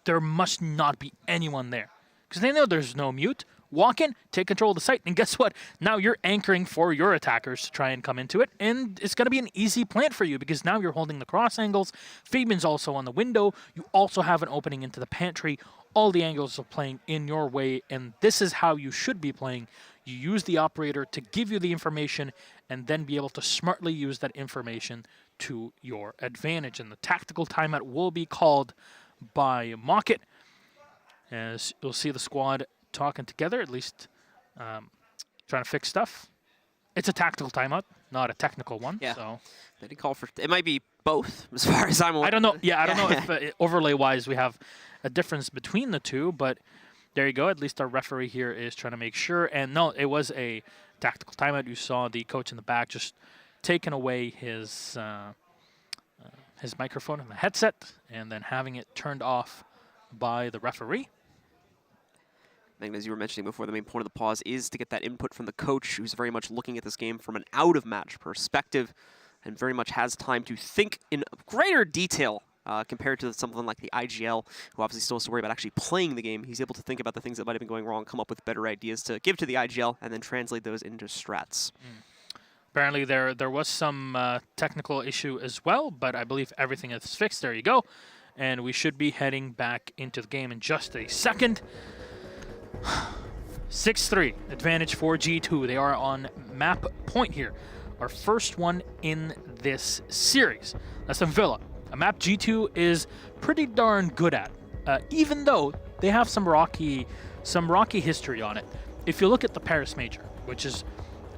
There must not be anyone there. Because they know there's no mute. Walk in, take control of the site, and guess what? Now you're anchoring for your attackers to try and come into it, and it's going to be an easy plant for you because now you're holding the cross angles. Fabian's also on the window. You also have an opening into the pantry. All the angles are playing in your way, and this is how you should be playing. You use the operator to give you the information and then be able to smartly use that information to your advantage. And the tactical timeout will be called by MOCKIT, as you'll see the squad talking together, at least trying to fix stuff. It's a tactical timeout, not a technical one. Yeah. So They did call for it might be both, as far as I'm aware. I don't know. Yeah, I don't know if overlay-wise we have a difference between the two, but there you go. At least our referee here is trying to make sure. And no, it was a tactical timeout. You saw the coach in the back just taking away his microphone and the headset, and then having it turned off by the referee. I think, as you were mentioning before, the main point of the pause is to get that input from the coach, who's very much looking at this game from an out-of-match perspective, and very much has time to think in greater detail compared to something like the IGL, who obviously still has to worry about actually playing the game. He's able to think about the things that might have been going wrong, come up with better ideas to give to the IGL, and then translate those into strats. Apparently there was some technical issue as well, but I believe everything is fixed. There you go. And we should be heading back into the game in just a second. 6-3, advantage for G2. They are on map point here. Our first one in this series. That's in Villa, a map G2 is pretty darn good at, even though they have some rocky history on it. If you look at the Paris Major, which is,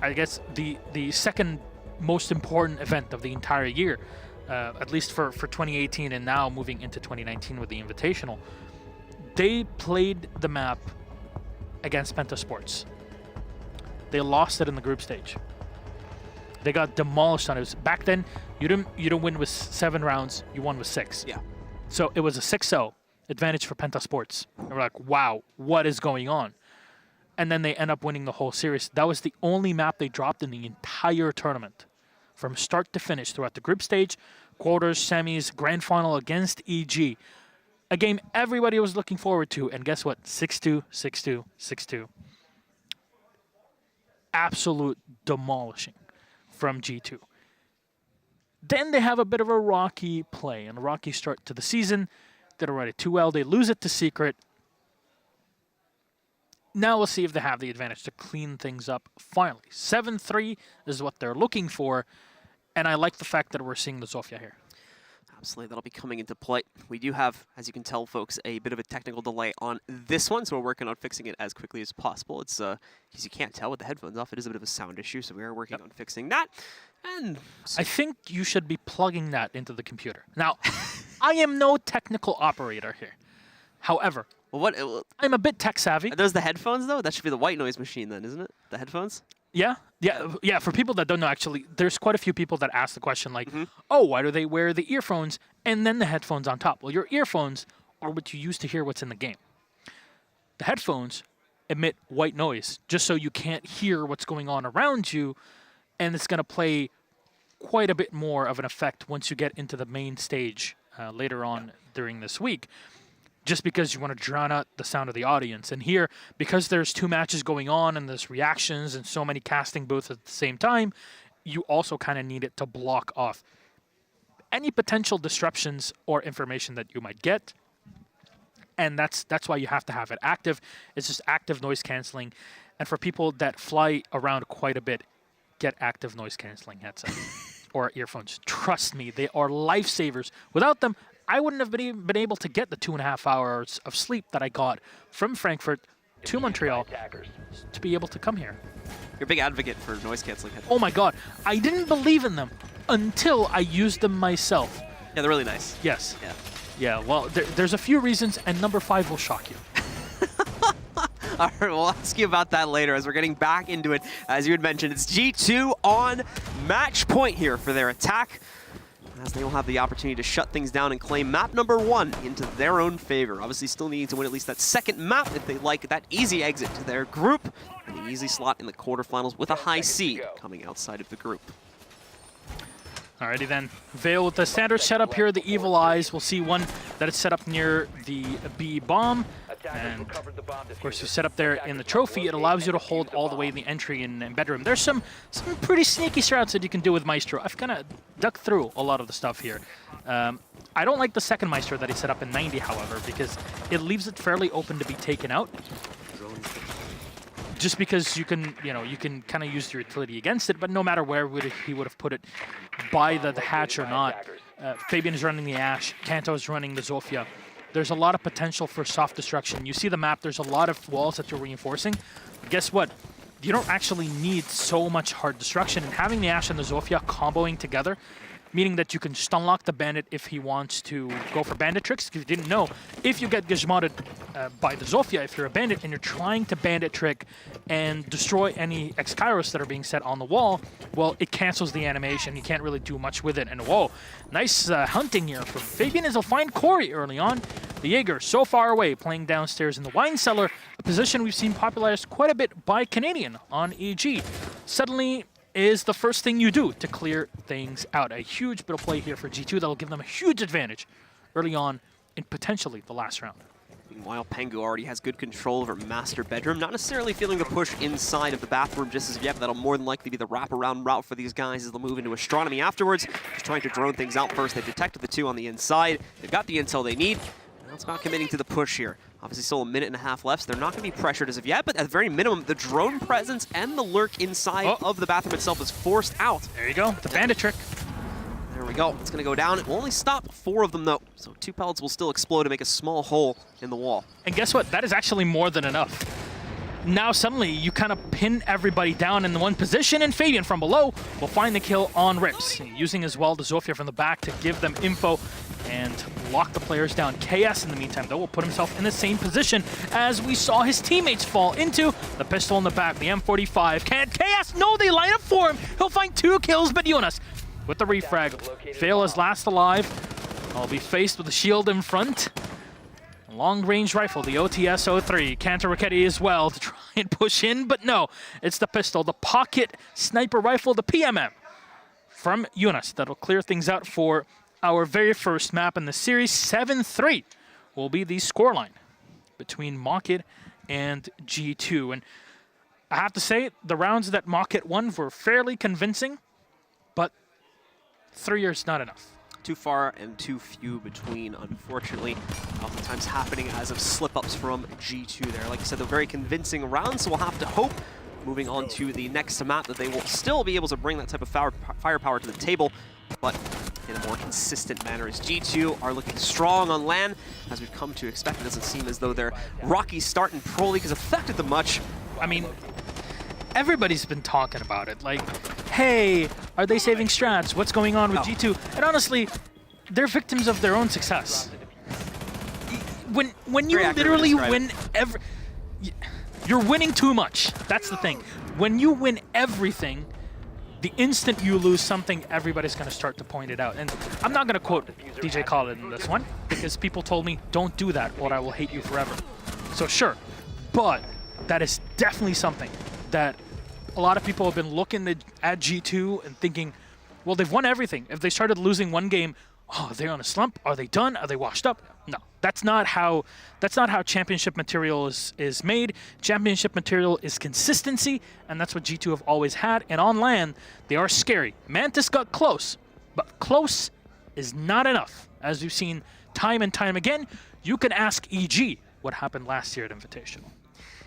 I guess, the second most important event of the entire year, at least for 2018 and now moving into 2019 with the Invitational, they played the map against Pentasports. They lost it in the group stage. They got demolished on it. Back then, you didn't win with 7 rounds, you won with 6. Yeah. So it was a 6-0 advantage for Pentasports. And we're like, wow, what is going on? And then they end up winning the whole series. That was the only map they dropped in the entire tournament. From start to finish, throughout the group stage, quarters, semis, grand final against EG. A game everybody was looking forward to, and guess what? 6-2, 6-2, 6-2. Absolute demolishing from G2. Then they have a bit of a rocky play and a rocky start to the season. They don't run it too well. They lose it to Secret. Now we'll see if they have the advantage to clean things up finally. 7-3 is what they're looking for, and I like the fact that we're seeing the Zofia here. Absolutely, that'll be coming into play. We do have, as you can tell, folks, a bit of a technical delay on this one, so we're working on fixing it as quickly as possible. It's, because you can't tell with the headphones off, it is a bit of a sound issue, so we are working on fixing that. And I think you should be plugging that into the computer. Now, I am no technical operator here. However, I'm a bit tech savvy. Are those the headphones, though? That should be the white noise machine, then, isn't it? The headphones? Yeah. For people that don't know, actually, there's quite a few people that ask the question, like, oh, why do they wear the earphones and then the headphones on top? Well, your earphones are what you use to hear what's in the game. The headphones emit white noise just so you can't hear what's going on around you, and it's going to play quite a bit more of an effect once you get into the main stage later on during this week, just because you want to drown out the sound of the audience. And here, because there's 2 matches going on and there's reactions and so many casting booths at the same time, you also kind of need it to block off any potential disruptions or information that you might get. And that's why you have to have it active. It's just active noise canceling. And for people that fly around quite a bit, get active noise canceling headsets or earphones. Trust me, they are lifesavers. Without them, I wouldn't have been able to get the 2.5 hours of sleep that I got from Frankfurt to Montreal to be able to come here. You're a big advocate for noise canceling headphones. Oh my God, I didn't believe in them until I used them myself. Yeah, they're really nice. Yes. Yeah. Yeah, well, there's a few reasons, and number 5 will shock you. All right, we'll ask you about that later as we're getting back into it. As you had mentioned, it's G2 on match point here for their attack, as they will have the opportunity to shut things down and claim map number 1 into their own favor. Obviously still needing to win at least that second map if they like that easy exit to their group, and the easy slot in the quarterfinals with a high seed coming outside of the group. Alrighty then, Vale with the standard setup here, the Evil Eyes. We'll see one that is set up near the B bomb. And of course, you set up there in the trophy, it allows you to hold all the way in the entry and bedroom. There's some pretty sneaky strats that you can do with Maestro. I've kind of ducked through a lot of the stuff here. I don't like the second Maestro that he set up in 90, however, because it leaves it fairly open to be taken out. Just because you can kind of use your utility against it, but no matter where he would have put it, by the hatch or not. Fabian is running the Ash, Kanto is running the Zofia. There's a lot of potential for soft destruction. You see the map, there's a lot of walls that you're reinforcing. But guess what? You don't actually need so much hard destruction, and having the Ash and the Zofia comboing together, meaning that you can stun lock the Bandit if he wants to go for Bandit tricks. If you didn't know, if you get Gizmodded by the Zofia, if you're a Bandit and you're trying to Bandit trick and destroy any X-Kairos that are being set on the wall, well, it cancels the animation. You can't really do much with it. And whoa, nice hunting here from Fabian as he'll find Corey early on. The Jaeger so far away, playing downstairs in the wine cellar, a position we've seen popularized quite a bit by Canadian on EG. Suddenly is the first thing you do to clear things out. A huge bit of play here for G2 that will give them a huge advantage early on in potentially the last round. Meanwhile, Pengu already has good control over master bedroom, not necessarily feeling the push inside of the bathroom just as of yet, but that'll more than likely be the wraparound route for these guys as they'll move into astronomy afterwards. Just trying to drone things out first. They've detected the 2 on the inside. They've got the intel they need. Now it's not committing to the push here. Obviously still a minute and a half left, so they're not going to be pressured as of yet, but at the very minimum, the drone presence and the lurk inside of the bathroom itself is forced out. There you go, the Bandit trick. There we go. It's going to go down. It will only stop 4 of them, though. So 2 pellets will still explode to make a small hole in the wall. And guess what? That is actually more than enough. Now suddenly you kind of pin everybody down in the one position, and Fabian from below will find the kill on Rips, using as well the Zofia from the back to give them info and lock the players down. KS in the meantime, though, will put himself in the same position as we saw his teammates fall into. The pistol in the back, the M45. Can't KS? No, they line up for him. He'll find 2 kills, but Jonas with the refrag. Fail is last alive. I'll be faced with a shield in front. Long-range rifle, the OTS-03. Cantor Ricchetti as well to try and push in, but no. It's the pistol, the pocket sniper rifle, the PMM from Jonas. That'll clear things out for our very first map in the series. 7-3 will be the scoreline between MOCKIT and G2. And I have to say, the rounds that MOCKIT won were fairly convincing, but 3 is not enough. too far and too few between, unfortunately. Oftentimes happening as of slip-ups from G2 there. Like I said, they're very convincing rounds, so we'll have to hope, moving on to the next map, that they will still be able to bring that type of firepower to the table, but in a more consistent manner, as G2 are looking strong on LAN, as we've come to expect. It doesn't seem as though their rocky start in Pro League has affected them much. I mean, everybody's been talking about it. Like, hey, are they saving strats? What's going on with G2? And honestly, they're victims of their own success. When you literally win you're winning too much. That's the thing. When you win everything, the instant you lose something, everybody's going to start to point it out. And I'm not going to quote DJ Khaled in this one, because people told me, don't do that or I will hate you forever. So sure, but that is definitely something that a lot of people have been looking at G2 and thinking, well, they've won everything. If they started losing one game, oh, are they on a slump? Are they done? Are they washed up? No, that's not how championship material is made. Championship material is consistency, and that's what G2 have always had. And on LAN, they are scary. Mantis got close, but close is not enough. As we've seen time and time again, you can ask EG what happened last year at Invitational.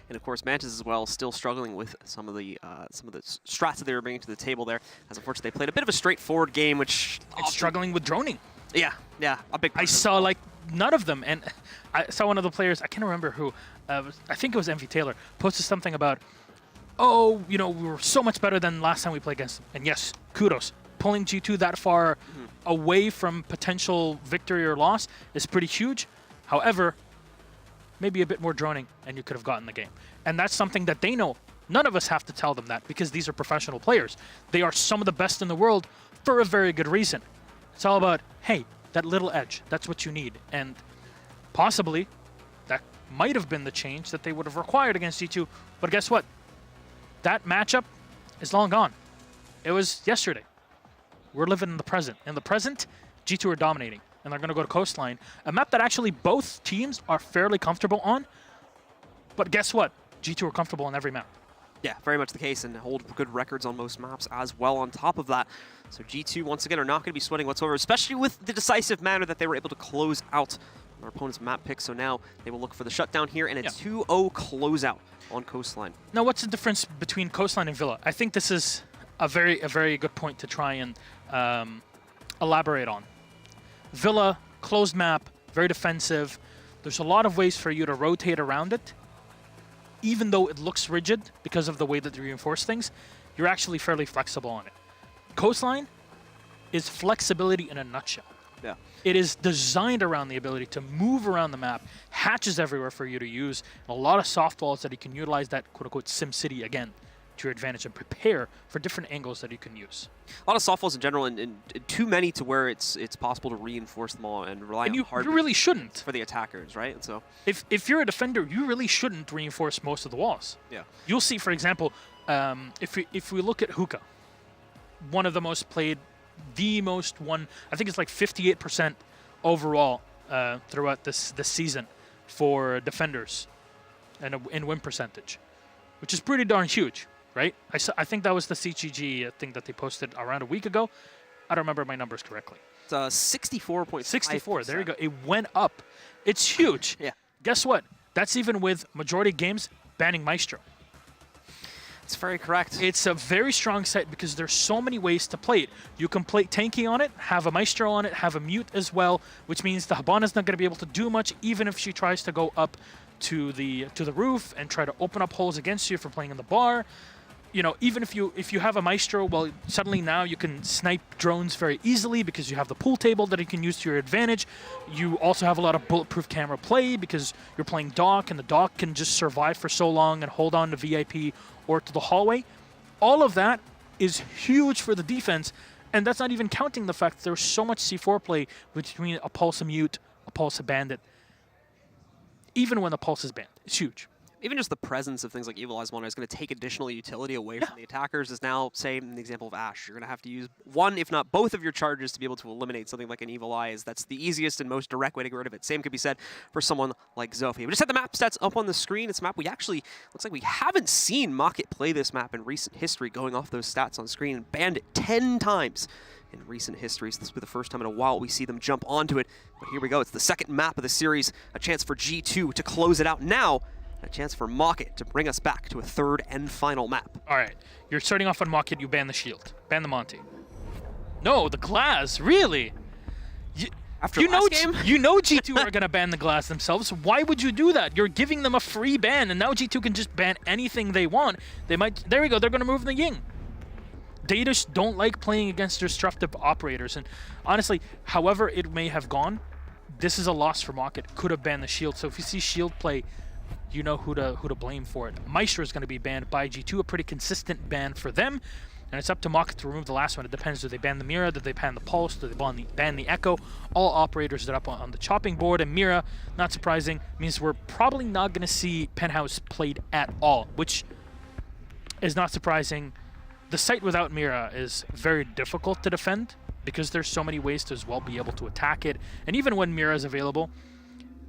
And of course, Mantis as well, still struggling with some of the strats that they were bringing to the table there. As unfortunately, they played a bit of a straightforward game, which it's struggling with droning. Yeah, a big. I saw like none of them, and I saw one of the players. I can't remember who. I think it was MV Taylor posted something about, oh, you know, we were so much better than last time we played against them. And yes, kudos. Pulling G2 that far away from potential victory or loss is pretty huge. However, maybe a bit more droning, and you could have gotten the game. And that's something that they know. None of us have to tell them that, because these are professional players. They are some of the best in the world for a very good reason. It's all about, hey, that little edge, that's what you need. And possibly, that might have been the change that they would have required against G2. But guess what? That matchup is long gone. It was yesterday. We're living in the present. In the present, G2 are dominating, and they're going to go to Coastline, a map that actually both teams are fairly comfortable on. But guess what? G2 are comfortable on every map. Yeah, very much the case, and hold good records on most maps as well on top of that. So G2, once again, are not going to be sweating whatsoever, especially with the decisive manner that they were able to close out their opponent's map pick. So now they will look for the shutdown here, and a 2-0 closeout on Coastline. Now, what's the difference between Coastline and Villa? I think this is a very good point to try and elaborate on. Villa, closed map, very defensive. There's a lot of ways for you to rotate around it. Even though it looks rigid because of the way that they reinforce things, you're actually fairly flexible on it. Coastline is flexibility in a nutshell. Yeah. It is designed around the ability to move around the map, hatches everywhere for you to use, and a lot of soft walls that you can utilize that quote-unquote SimCity again to your advantage and prepare for different angles that you can use. A lot of soft walls in general, and too many to where it's possible to reinforce them all and rely on hard. You really shouldn't for the attackers, right? And so if you're a defender, you really shouldn't reinforce most of the walls. Yeah. You'll see, for example, if we look at Hookah, one of the most played, I think it's like 58% overall throughout this season for defenders and in win percentage, which is pretty darn huge. Right? I think that was the CGG thing that they posted around a week ago. I don't remember my numbers correctly. It's 64.5%. 64, there you go. It went up. It's huge. Yeah. Guess what? That's even with majority of games banning Maestro. It's very correct. It's a very strong set because there's so many ways to play it. You can play tanky on it, have a Maestro on it, have a mute as well, which means the Habana's not going to be able to do much, even if she tries to go up to the roof and try to open up holes against you for playing in the bar. You know, even if you have a Maestro, well, suddenly now you can snipe drones very easily because you have the pool table that you can use to your advantage. You also have a lot of bulletproof camera play because you're playing Dock, and the Dock can just survive for so long and hold on to VIP or to the hallway. All of that is huge for the defense, and that's not even counting the fact that there's so much C4 play between a Pulse, a Mute, a Pulse, a Bandit. Even when the Pulse is banned, it's huge. even just the presence of things like Evil Eyes Monitor is going to take additional utility away from the attackers. Is now, say, in the example of Ashe, you're going to have to use one, if not both of your charges to be able to eliminate something like an Evil Eyes. That's the easiest and most direct way to get rid of it. Same could be said for someone like Zofia. We just had the map stats up on the screen. It's a map we actually, looks like we haven't seen MOCKIT play this map in recent history, going off those stats on screen, and banned it 10 times in recent history. So this will be the first time in a while we see them jump onto it. But here we go. It's the second map of the series. A chance for G2 to close it out now. A chance for MOCKIT to bring us back to a third and final map. All right, you're starting off on MOCKIT, you ban the shield. Ban the Monty. No, the glass, really? After last game? You know G2 are going to ban the glass themselves. Why would you do that? You're giving them a free ban, and now G2 can just ban anything they want. They might, there we go, they're going to move the Ying. They just don't like playing against disruptive operators, and honestly, however it may have gone, this is a loss for MOCKIT. Could have banned the shield, so if you see shield play, you know who to blame for it. Maestro is going to be banned by G2, a pretty consistent ban for them. And it's up to MOCKIT to remove the last one. It depends. Do they ban the Mira? Do they ban the Pulse? Do they ban the Echo? All operators are up on the chopping board. And Mira, not surprising, means we're probably not going to see Penthouse played at all, which is not surprising. The site without Mira is very difficult to defend because there's so many ways to as well be able to attack it. And even when Mira is available,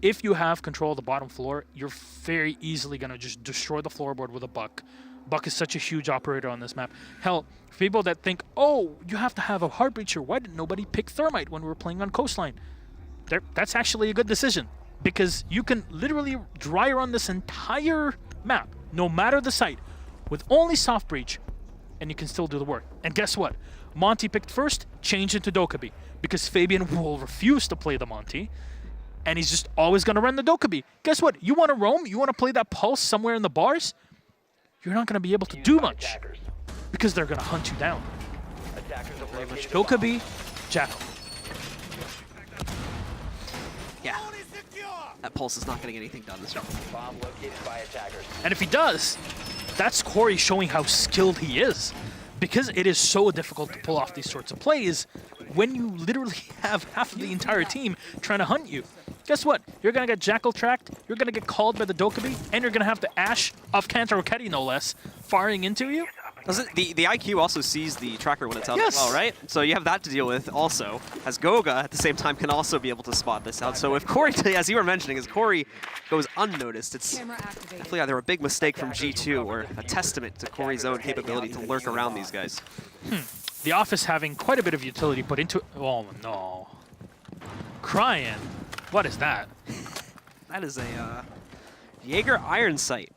if you have control of the bottom floor, you're very easily going to just destroy the floorboard with a Buck. Buck is such a huge operator on this map. Hell, for people that think, oh, you have to have a Heart Breacher, why did nobody pick Thermite when we were playing on Coastline? That's actually a good decision, because you can literally dry run this entire map, no matter the site, with only Soft Breach, and you can still do the work. And guess what? Monty picked first, changed into Dokkaebi, because Fabian will refuse to play the Monty, and he's just always going to run the Dokkaebi. Guess what? You want to roam? You want to play that Pulse somewhere in the bars? You're not going to be able to do much because they're going to hunt you down. Very much Dokkaebi, Jackal. Yeah. That Pulse is not getting anything done this round. And if he does, that's Corey showing how skilled he is. Because it is so difficult to pull off these sorts of plays when you literally have half of the entire team trying to hunt you. Guess what? You're going to get Jackal tracked, you're going to get called by the Dokkaebi, and you're going to have the Ashe of Kanta Roketi, no less, firing into you. The IQ also sees the tracker when it's out as well, right? So you have that to deal with also, as Goga at the same time can also be able to spot this out. So if Corey, as you were mentioning, as Corey goes unnoticed, it's definitely either a big mistake from G2 or a testament to Corey's own capability to lurk around these guys. The Office having quite a bit of utility put into it. Oh no. Crying. What is that? That is a Jaeger Iron Sight.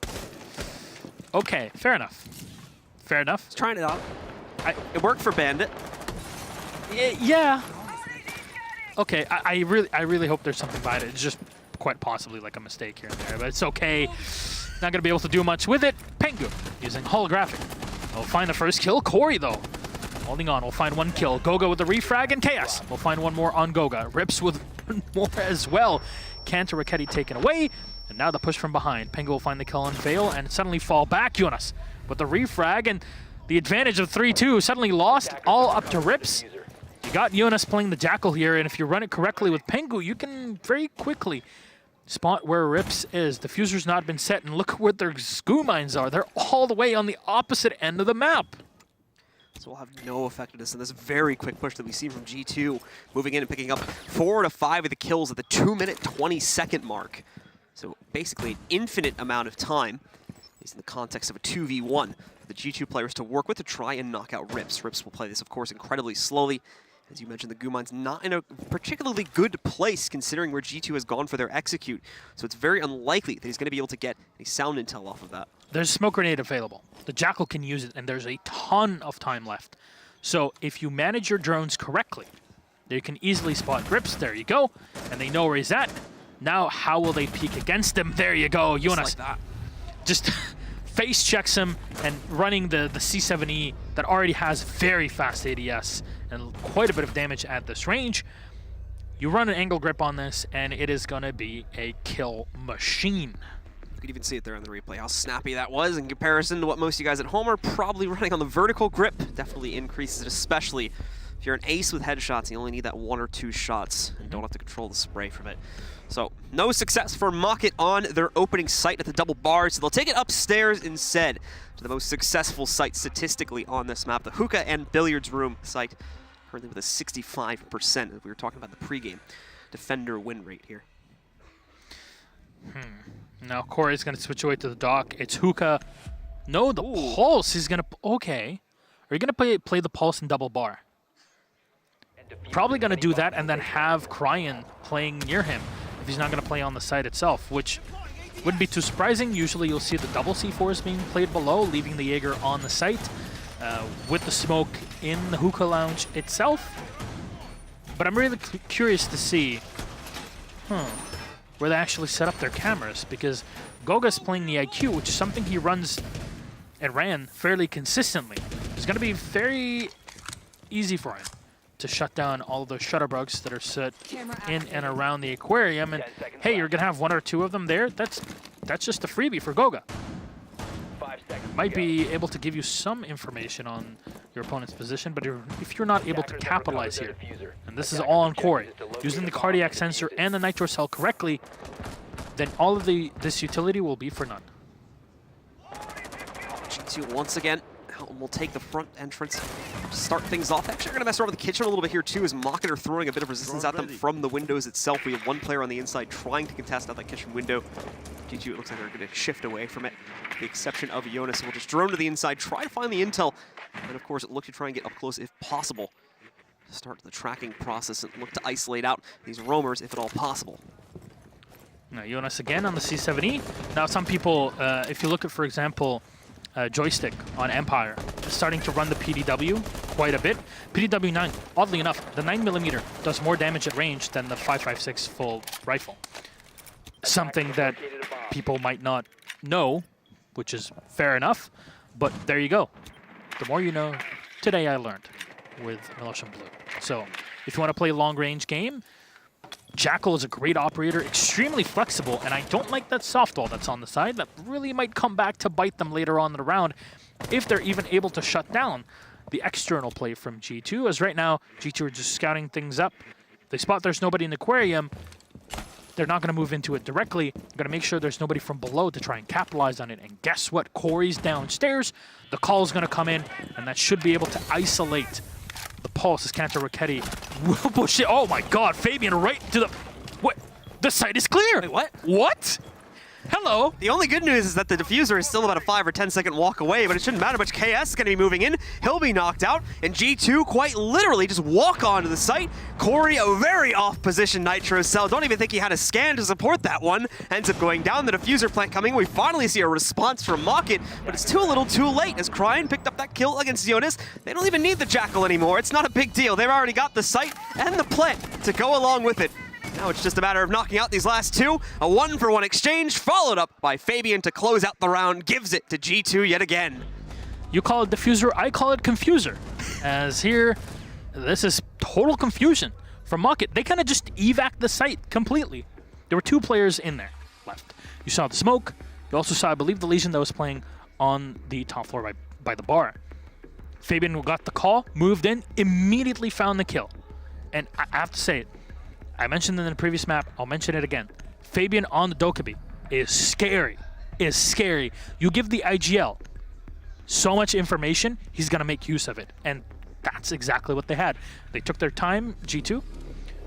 Okay, fair enough. Fair enough. He's trying it out. It worked for Bandit. Yeah. Okay, I really hope there's something behind it. It's just quite possibly like a mistake here and there, but it's okay. Not gonna be able to do much with it. Pengu using holographic. We'll find the first kill. Corey though, holding on. We'll find one kill. Goga with the refrag and Chaos. We'll find one more on Goga. Rips with one more as well. Kanta Roketi taken away, and now the push from behind. Pengu will find the kill on Veil and suddenly fall back. Jonas with the refrag, and the advantage of 3-2 suddenly lost, all up to Rips. You got Jonas playing the Jackal here, and if you run it correctly with Pengu, you can very quickly spot where Rips is. The fuser's not been set, and look where their Skoo mines are. They're all the way on the opposite end of the map. So we'll have no effectiveness in this very quick push that we see from G2, moving in and picking up 4 to 5 of the kills at the 2-minute 20-second mark. So basically an infinite amount of time is in the context of a 2v1 for the G2 players to work with to try and knock out Rips. Rips will play this, of course, incredibly slowly. As you mentioned, the Guman's not in a particularly good place considering where G2 has gone for their execute. So it's very unlikely that he's going to be able to get any sound intel off of that. There's a smoke grenade available. The Jackal can use it, and there's a ton of time left. So if you manage your drones correctly, you can easily spot Rips. There you go. And they know where he's at. Now, how will they peek against him? There you go, Jonas. Like that. Just face checks him and running the C7E that already has very fast ADS and quite a bit of damage at this range. You run an angle grip on this, and it is going to be a kill machine. You could even see it there on the replay, how snappy that was in comparison to what most of you guys at home are probably running on the vertical grip. Definitely increases it, especially if If you're an ace with headshots, you only need that 1 or 2 shots and don't have to control the spray from it. So no success for MOCKIT on their opening site at the double bar, so they'll take it upstairs instead to the most successful site statistically on this map, the hookah and billiards room site, currently with a 65%. We were talking about the pregame defender win rate here. Now Corey's going to switch away to the dock. It's hookah. No, the pulse is going to... Okay. Are you going to play the pulse in double bar? Probably going to do that and then have Cryan playing near him if he's not going to play on the site itself, which wouldn't be too surprising. Usually you'll see the double C4s being played below, leaving the Jaeger on the site with the smoke in the hookah lounge itself. But I'm really curious to see where they actually set up their cameras, because Goga's playing the IQ, which is something he runs and ran fairly consistently. It's going to be very easy for him to shut down all of those shutterbugs that are set in and around the aquarium. And hey, you're going to have 1 or 2 of them there. That's just a freebie for Goga. Might be able to give you some information on your opponent's position, but if you're not able to capitalize here, and this is all on Corey, using the cardiac sensor and the nitro cell correctly, then all of this utility will be for none. G2 once again will take the front entrance to start things off. Actually, they're going to mess around with the kitchen a little bit here too, as MOCKIT are throwing a bit of resistance at them from the windows itself. We have 1 player on the inside trying to contest out that kitchen window. G2, it looks like they're going to shift away from it, with the exception of Jonas, who will just drone to the inside, try to find the intel, and of course look to try and get up close if possible. Start the tracking process and look to isolate out these roamers if at all possible. Now Jonas again on the C7E. Now some people, if you look at, for example, Joystick on Empire, starting to run the PDW quite a bit. PDW 9, oddly enough, the 9mm does more damage at range than the 5.56 full rifle. Something that people might not know, which is fair enough, but there you go. The more you know. Today I learned with Militia Blue. So if you want to play a long-range game, Jackal is a great operator, extremely flexible, and I don't like that soft wall that's on the side. That really might come back to bite them later on in the round if they're even able to shut down the external play from G2, as right now, G2 are just scouting things up. They spot there's nobody in the aquarium. They're not going to move into it directly. They're going to make sure there's nobody from below to try and capitalize on it. And guess what? Corey's downstairs. The call is going to come in, and that should be able to isolate the pulse as Kanto Ricchetti will push it. Oh my god, Fabian right to the... What? The site is clear! Wait, what? What? Hello? The only good news is that the diffuser is still about a 5 or 10 second walk away, but it shouldn't matter much. KS is going to be moving in. He'll be knocked out, and G2 quite literally just walk onto the site. Corey, a very off position nitro cell. Don't even think he had a scan to support that one. Ends up going down. The diffuser plant coming. We finally see a response from MOCKIT, but it's too little too late as Cryan picked up that kill against Jonas. They don't even need the Jackal anymore. It's not a big deal. They've already got the site and the plant to go along with it. Now it's just a matter of knocking out these last 2. A 1-for-1 exchange, followed up by Fabian to close out the round. Gives it to G2 yet again. You call it diffuser, I call it confuser. As here, this is total confusion from MOCKIT. They kind of just evac the site completely. There were 2 players in there left. You saw the smoke. You also saw, I believe, the Legion that was playing on the top floor by the bar. Fabian got the call, moved in, immediately found the kill. And I have to say it. I mentioned it in the previous map. I'll mention it again. Fabian on the Dokkaebi is scary. Is scary. You give the IGL so much information, he's going to make use of it. And that's exactly what they had. They took their time, G2.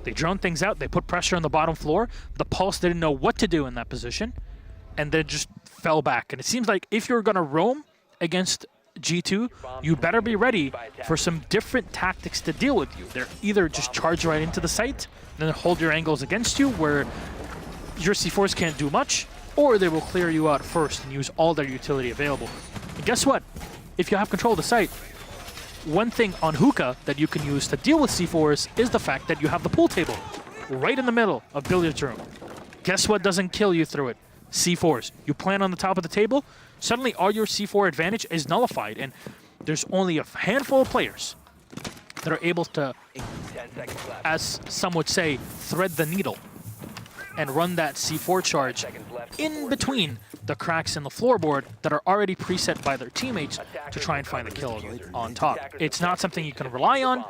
They droned things out. They put pressure on the bottom floor. The Pulse didn't know what to do in that position. And then just fell back. And it seems like if you're going to roam against G2, you better be ready for some different tactics to deal with you. They're either just charge right into the site, then hold your angles against you where your C4s can't do much, or they will clear you out first and use all their utility available. And guess what? If you have control of the site, one thing on hookah that you can use to deal with C4s is the fact that you have the pool table right in the middle of billiards room. Guess what doesn't kill you through it? C4s. You plant on the top of the table, suddenly all your C4 advantage is nullified, and there's only a handful of players that are able to, as some would say, thread the needle and run that C4 charge in between the cracks in the floorboard that are already preset by their teammates to try and find the kill on top. It's not something you can rely on,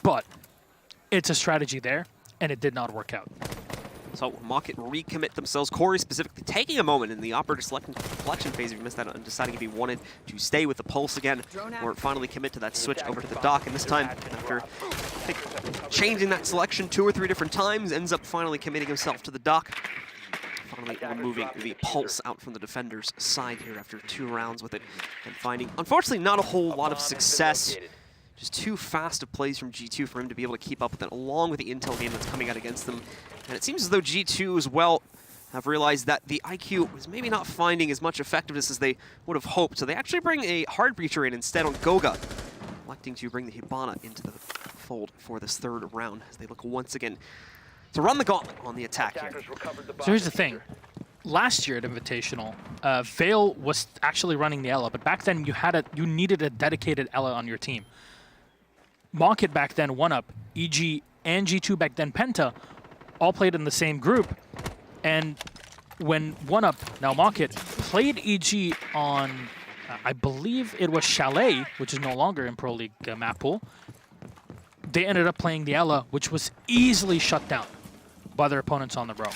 but it's a strategy there, and it did not work out. So MOCKIT recommit themselves. Corey specifically taking a moment in the operator selection phase, if you missed that, and deciding if he wanted to stay with the pulse again, or finally commit to that switch over to the dock. And this time, after changing that selection 2 or 3 different times, ends up finally committing himself to the dock. Finally removing the pulse out from the defender's side here after 2 rounds with it, and finding, unfortunately, not a whole lot of success. Just too fast of plays from G2 for him to be able to keep up with it, along with the intel game that's coming out against them. And it seems as though G2 as well have realized that the IQ was maybe not finding as much effectiveness as they would have hoped. So they actually bring a hard breacher in instead on Goga, electing to bring the Hibana into the fold for this 3rd round as they look once again to run the gauntlet on the attack here. So here's the thing. Last year at Invitational, Vale was actually running the Ela, but back then you needed a dedicated Ela on your team. MOCKIT back then, 1UP, EG, and G2 back then, Penta, all played in the same group. And when 1UP, now MOCKIT, played EG on, I believe it was Chalet, which is no longer in Pro League map pool, they ended up playing the Ela, which was easily shut down by their opponents on the roam.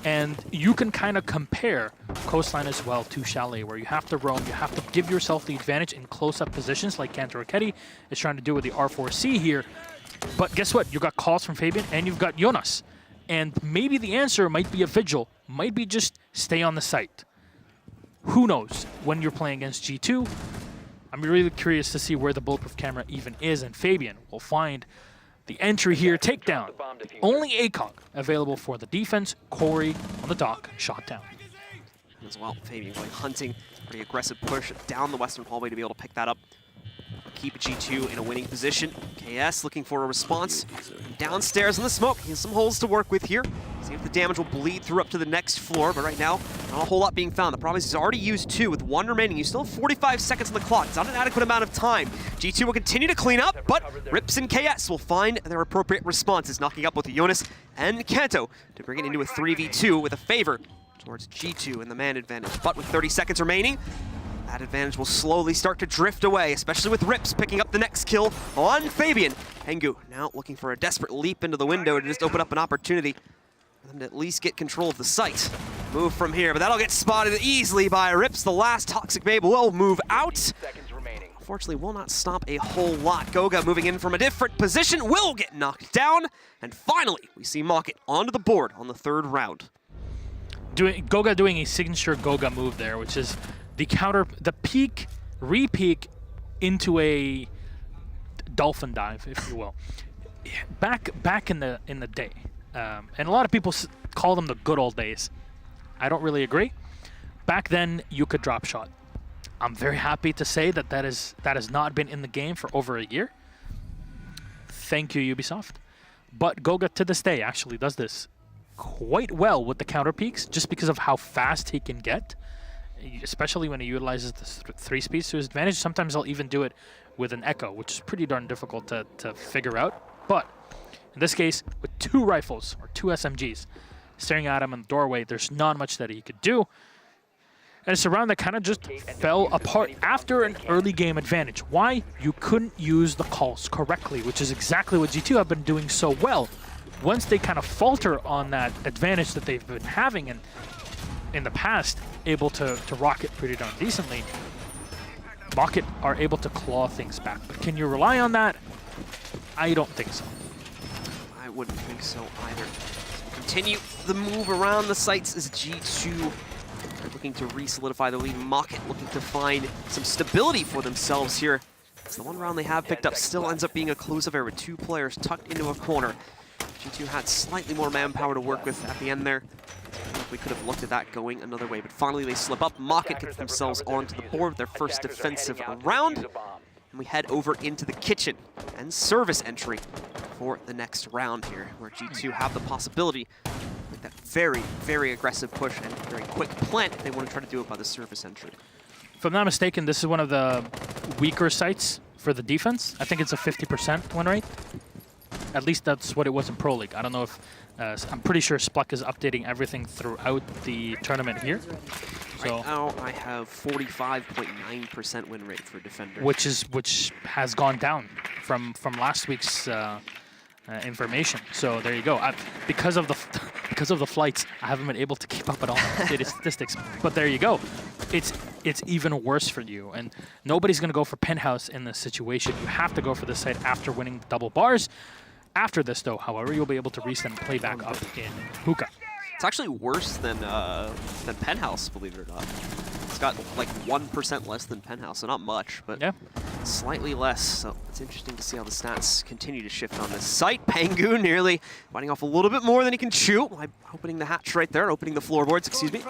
And you can kind of compare Coastline as well to Chalet, where you have to roam, you have to give yourself the advantage in close-up positions like Kanto Raketti is trying to do with the R4C here. But guess what? You got calls from Fabian and you've got Jonas. And maybe the answer might be a Vigil, might be just stay on the site. Who knows when you're playing against G2? I'm really curious to see where the bulletproof camera even is, and Fabian will find the entry here, takedown. Only ACOG available for the defense. Corey on the dock, shot down. As well, Fabian going hunting. Pretty aggressive push down the western hallway to be able to pick that up. Keep G2 in a winning position. KS looking for a response. Downstairs in the smoke, he has some holes to work with here. See if the damage will bleed through up to the next floor, but right now, not a whole lot being found. The problem is he's already used 2 with 1 remaining. You still have 45 seconds on the clock. It's not an adequate amount of time. G2 will continue to clean up, but Rips and KS will find their appropriate responses, knocking up both Jonas and Kanto to bring it into a 3v2 with a favor towards G2 and the man advantage. But with 30 seconds remaining, that advantage will slowly start to drift away, especially with Rips picking up the next kill on Fabian. Hengu now looking for a desperate leap into the window to just open up an opportunity for them to at least get control of the site. Move from here, but that'll get spotted easily by Rips. The last Toxic Babe will move out. Unfortunately, will not stop a whole lot. Goga moving in from a different position will get knocked down. And finally, we see MOCKIT onto the board on the 3rd round. Goga doing a signature Goga move there, which is the peek, re-peek into a dolphin dive, if you will. Back in the day, and a lot of people call them the good old days. I don't really agree. Back then, you could drop shot. I'm very happy to say that has not been in the game for over a year. Thank you, Ubisoft. But Goga to this day actually does this quite well with the counter peaks, just because of how fast he can get, especially when he utilizes the 3 speeds to his advantage. Sometimes I'll even do it with an echo, which is pretty darn difficult to figure out. But in this case, with 2 rifles or 2 SMGs staring at him in the doorway, there's not much that he could do. And it's a round that kind of just fell apart after an early game advantage. Why? You couldn't use the calls correctly, which is exactly what G2 have been doing so well. Once they kind of falter on that advantage that they've been having in the past, able to rocket pretty darn decently, MOCKIT are able to claw things back. But can you rely on that? I don't think so. I wouldn't think so either. So continue the move around the sites as G2 are looking to re-solidify the lead. MOCKIT looking to find some stability for themselves here. So the 1 round they have picked up still ends up being a close affair with 2 players tucked into a corner. G2 had slightly more manpower to work with at the end there. We could have looked at that going another way, but finally they slip up. MOCKIT gets themselves onto the board with their first defensive round. And we head over into the kitchen and service entry for the next round here, where G2 have the possibility with that very, very aggressive push and very quick plant if they want to try to do it by the service entry. If I'm not mistaken, this is one of the weaker sites for the defense. I think it's a 50% win rate. At least that's what it was in Pro League. I don't know if... I'm pretty sure Spluck is updating everything throughout the tournament here. So right now, I have 45.9% win rate for Defender. Which has gone down from last week's information. So there you go. Because of the flights, I haven't been able to keep up at all data statistics. But there you go. It's even worse for you. And nobody's going to go for Penthouse in this situation. You have to go for this site after winning double bars. After this, though, however, you'll be able to reset and play back up in Hookah. It's actually worse than Penthouse, believe it or not. It's got like 1% less than Penthouse, so not much, but yeah, slightly less. So it's interesting to see how the stats continue to shift on this site. Pangu nearly biting off a little bit more than he can chew. Opening the hatch right there, opening the floorboards, excuse me.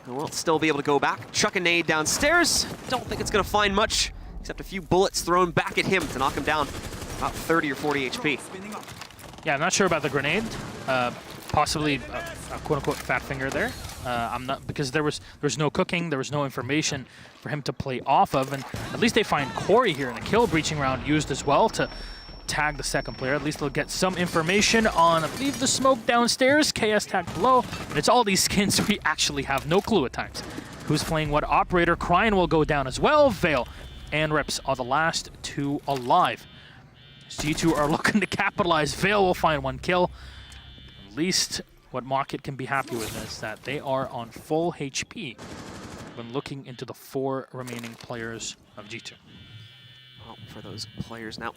And we'll still be able to go back, chuck a nade downstairs. Don't think it's going to find much, except a few bullets thrown back at him to knock him down about 30 or 40 HP. Yeah, I'm not sure about the grenade. Possibly a quote-unquote fat finger there. I'm not, because there was no cooking, there was no information for him to play off of, and at least they find Corey here in the kill breaching round used as well to tag the second player. At least they'll get some information on, I believe, the smoke downstairs, KS tagged below, and it's all these skins we actually have no clue at times. Who's playing what operator? Cryan will go down as well. Vale and Rips are the last two alive. G2 are looking to capitalize. Vale will find one kill. At least what MOCKIT can be happy with is that they are on full HP when looking into the 4 remaining players of G2. Well, for those players now,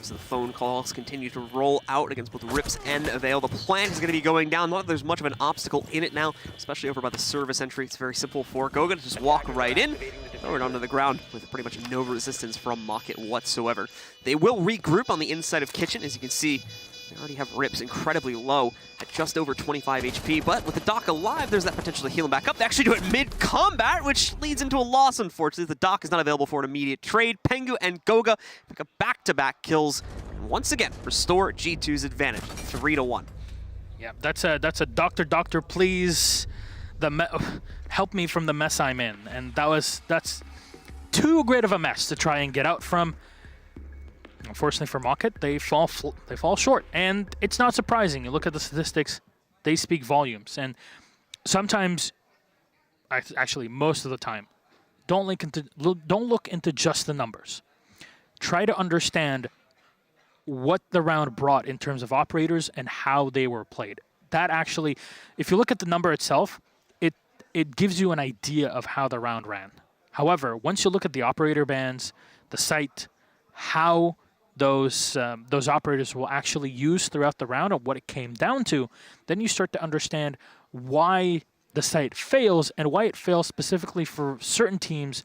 so the phone calls continue to roll out against both Rips and Vale. The plant is going to be going down. Not that there's much of an obstacle in it now, especially over by the service entry. It's very simple for Goga to just walk right in, throw it onto the ground with pretty much no resistance from MOCKIT whatsoever. They will regroup on the inside of Kitchen. As you can see, they already have Rips incredibly low at just over 25 HP, but with the Doc alive, there's that potential to heal him back up. They actually do it mid-combat, which leads into a loss, unfortunately. The Doc is not available for an immediate trade. Pengu and Goga pick up back-to-back kills, and once again, restore G2's advantage, 3-1. Yeah, that's a doctor, please, help me from the mess I'm in. And that's too great of a mess to try and get out from. Unfortunately for MOCKIT, they fall short, and it's not surprising. You look at the statistics; they speak volumes. And sometimes, actually, most of the time, don't look into just the numbers. Try to understand what the round brought in terms of operators and how they were played. That actually, if you look at the number itself, it gives you an idea of how the round ran. However, once you look at the operator bans, the site, how those operators will actually use throughout the round and what it came down to, then you start to understand why the site fails and why it fails specifically for certain teams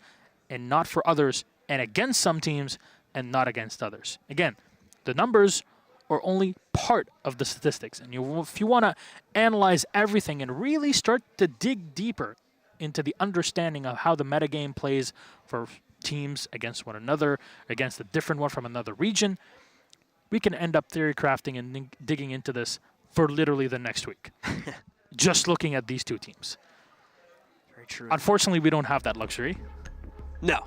and not for others, and against some teams and not against others. Again, the numbers are only part of the statistics, and if you want to analyze everything and really start to dig deeper into the understanding of how the metagame plays for teams against one another, against a different one from another region, we can end up theory crafting and digging into this for literally the next week. Just looking at these two teams. Very true. Unfortunately, we don't have that luxury. No.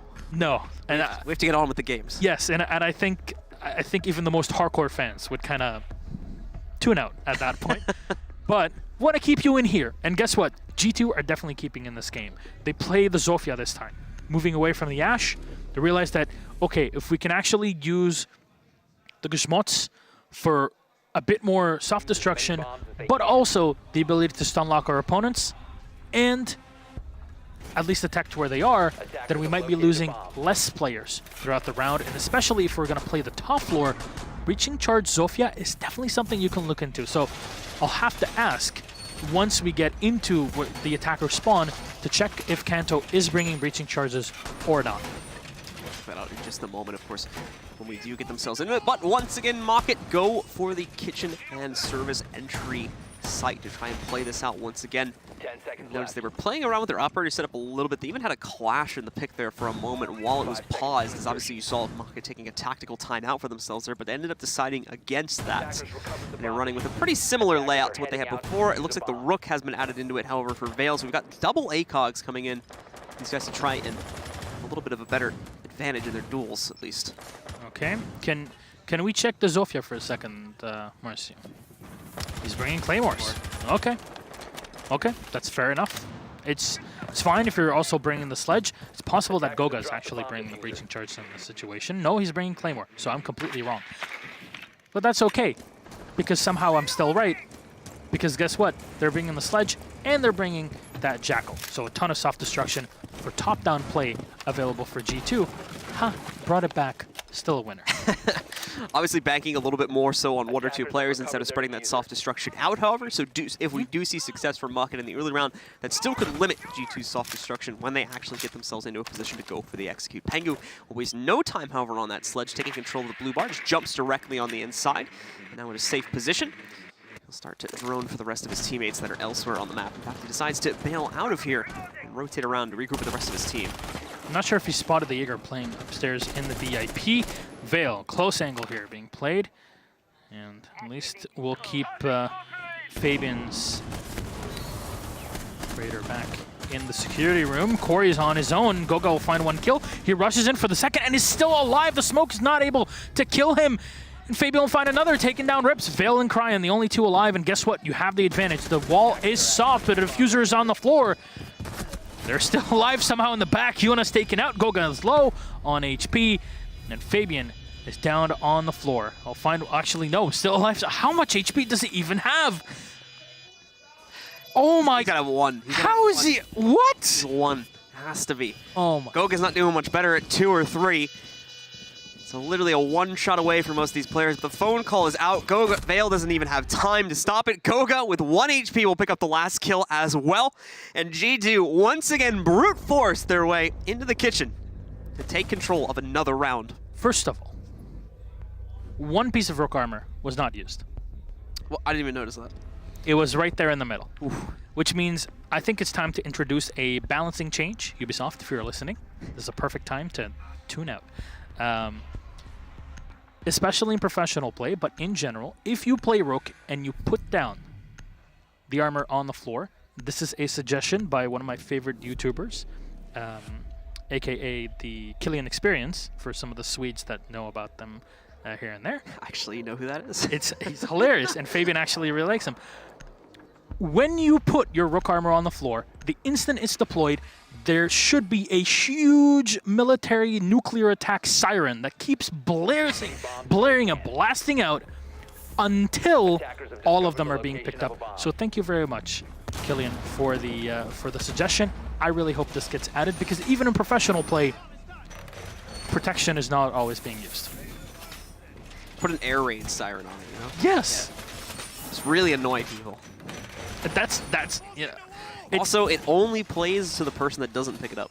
And we have to get on with the games. Yes, and I think even the most hardcore fans would kind of tune out at that point. But want to keep you in here. And guess what? G2 are definitely keeping in this game. They play the Zofia this time. Moving away from the Ash, they realize that, okay, if we can actually use the Guzmots for a bit more self-destruction, but also the ability to stun lock our opponents, and at least attack to where they are, then we might be losing less players throughout the round, and especially if we're going to play the top floor, reaching charge Zofia is definitely something you can look into. So I'll have to ask, once we get into the attacker spawn, to check if Kanto is bringing breaching charges or not. We'll check that out in just a moment, of course, when we do get themselves into it. But once again, MOCKIT go for the kitchen and service entry site to try and play this out once again. 10 seconds Notice left. they were playing around with their operator setup a little bit. They even had a clash in the pick there for a moment while it was paused, as obviously you saw MOCKIT taking a tactical timeout for themselves there, but they ended up deciding against that. And they're running with a pretty similar layout to what they had before. It looks like the Rook has been added into it, however, for Vale. So we've got double ACOGs coming in. These guys to try and have a little bit of a better advantage in their duels, at least. Okay, can we check the Zofia for a second, Marcio? He's bringing Claymores. Okay, that's fair enough. It's fine if you're also bringing the sledge. It's possible that Goga is actually bringing the breaching charge in this situation. No, he's bringing Claymore, so I'm completely wrong. But that's okay, because somehow I'm still right. Because guess what? They're bringing the sledge, and they're bringing that Jackal. So a ton of soft destruction for top-down play available for G2. Brought it back. Still a winner. Obviously banking a little bit more so on 1 or 2 players instead of spreading that soft destruction out, however. So if we do see success from MOCKIT in the early round, that still could limit G2's soft destruction when they actually get themselves into a position to go for the execute. Pengu will waste no time, however, on that sledge, taking control of the blue bar, just jumps directly on the inside. And now in a safe position. He'll start to drone for the rest of his teammates that are elsewhere on the map. In fact, he decides to bail out of here and rotate around to regroup with the rest of his team. I'm not sure if he spotted the Jaeger playing upstairs in the VIP. Veil, close angle here being played. And at least we'll keep Fabian's Raider back in the security room. Corey's on his own. Goga will find 1 kill. He rushes in for the second and is still alive. The smoke is not able to kill him. And Fabian will find another, taking down Rips. Veil and Cryan, the only 2 alive. And guess what? You have the advantage. The wall is soft, but the diffuser is on the floor. They're still alive somehow in the back. Yuna's taken out. Goga is low on HP. And Fabian is down on the floor. I'll find, actually, no, still alive. So how much HP does he even have? Oh my. He's got a 1. How is he? What? He's 1. Has to be. Oh my. Goga's not doing much better at 2 or 3. So literally a 1 shot away from most of these players. The phone call is out. Goga, Veil doesn't even have time to stop it. Goga with 1 HP will pick up the last kill as well. And G2 once again brute force their way into the kitchen to take control of another round. First of all, 1 piece of rook armor was not used. Well, I didn't even notice that. It was right there in the middle. Oof. Which means I think it's time to introduce a balancing change. Ubisoft, if you're listening, this is a perfect time to tune out. Especially in professional play, but in general, if you play Rook and you put down the armor on the floor, this is a suggestion by one of my favorite YouTubers, aka the Killian Experience, for some of the Swedes that know about them here and there. Actually, you know who that is? He's hilarious, and Fabian actually really likes him. When you put your Rook armor on the floor, the instant it's deployed, there should be a huge military nuclear attack siren that keeps blaring and blasting out until all of them are being picked up. So thank you very much, Killian, for the suggestion. I really hope this gets added, because even in professional play, protection is not always being used. Put an air raid siren on it, you know? Yes. Yeah. Just really annoy people. That's yeah. Also, it only plays to the person that doesn't pick it up.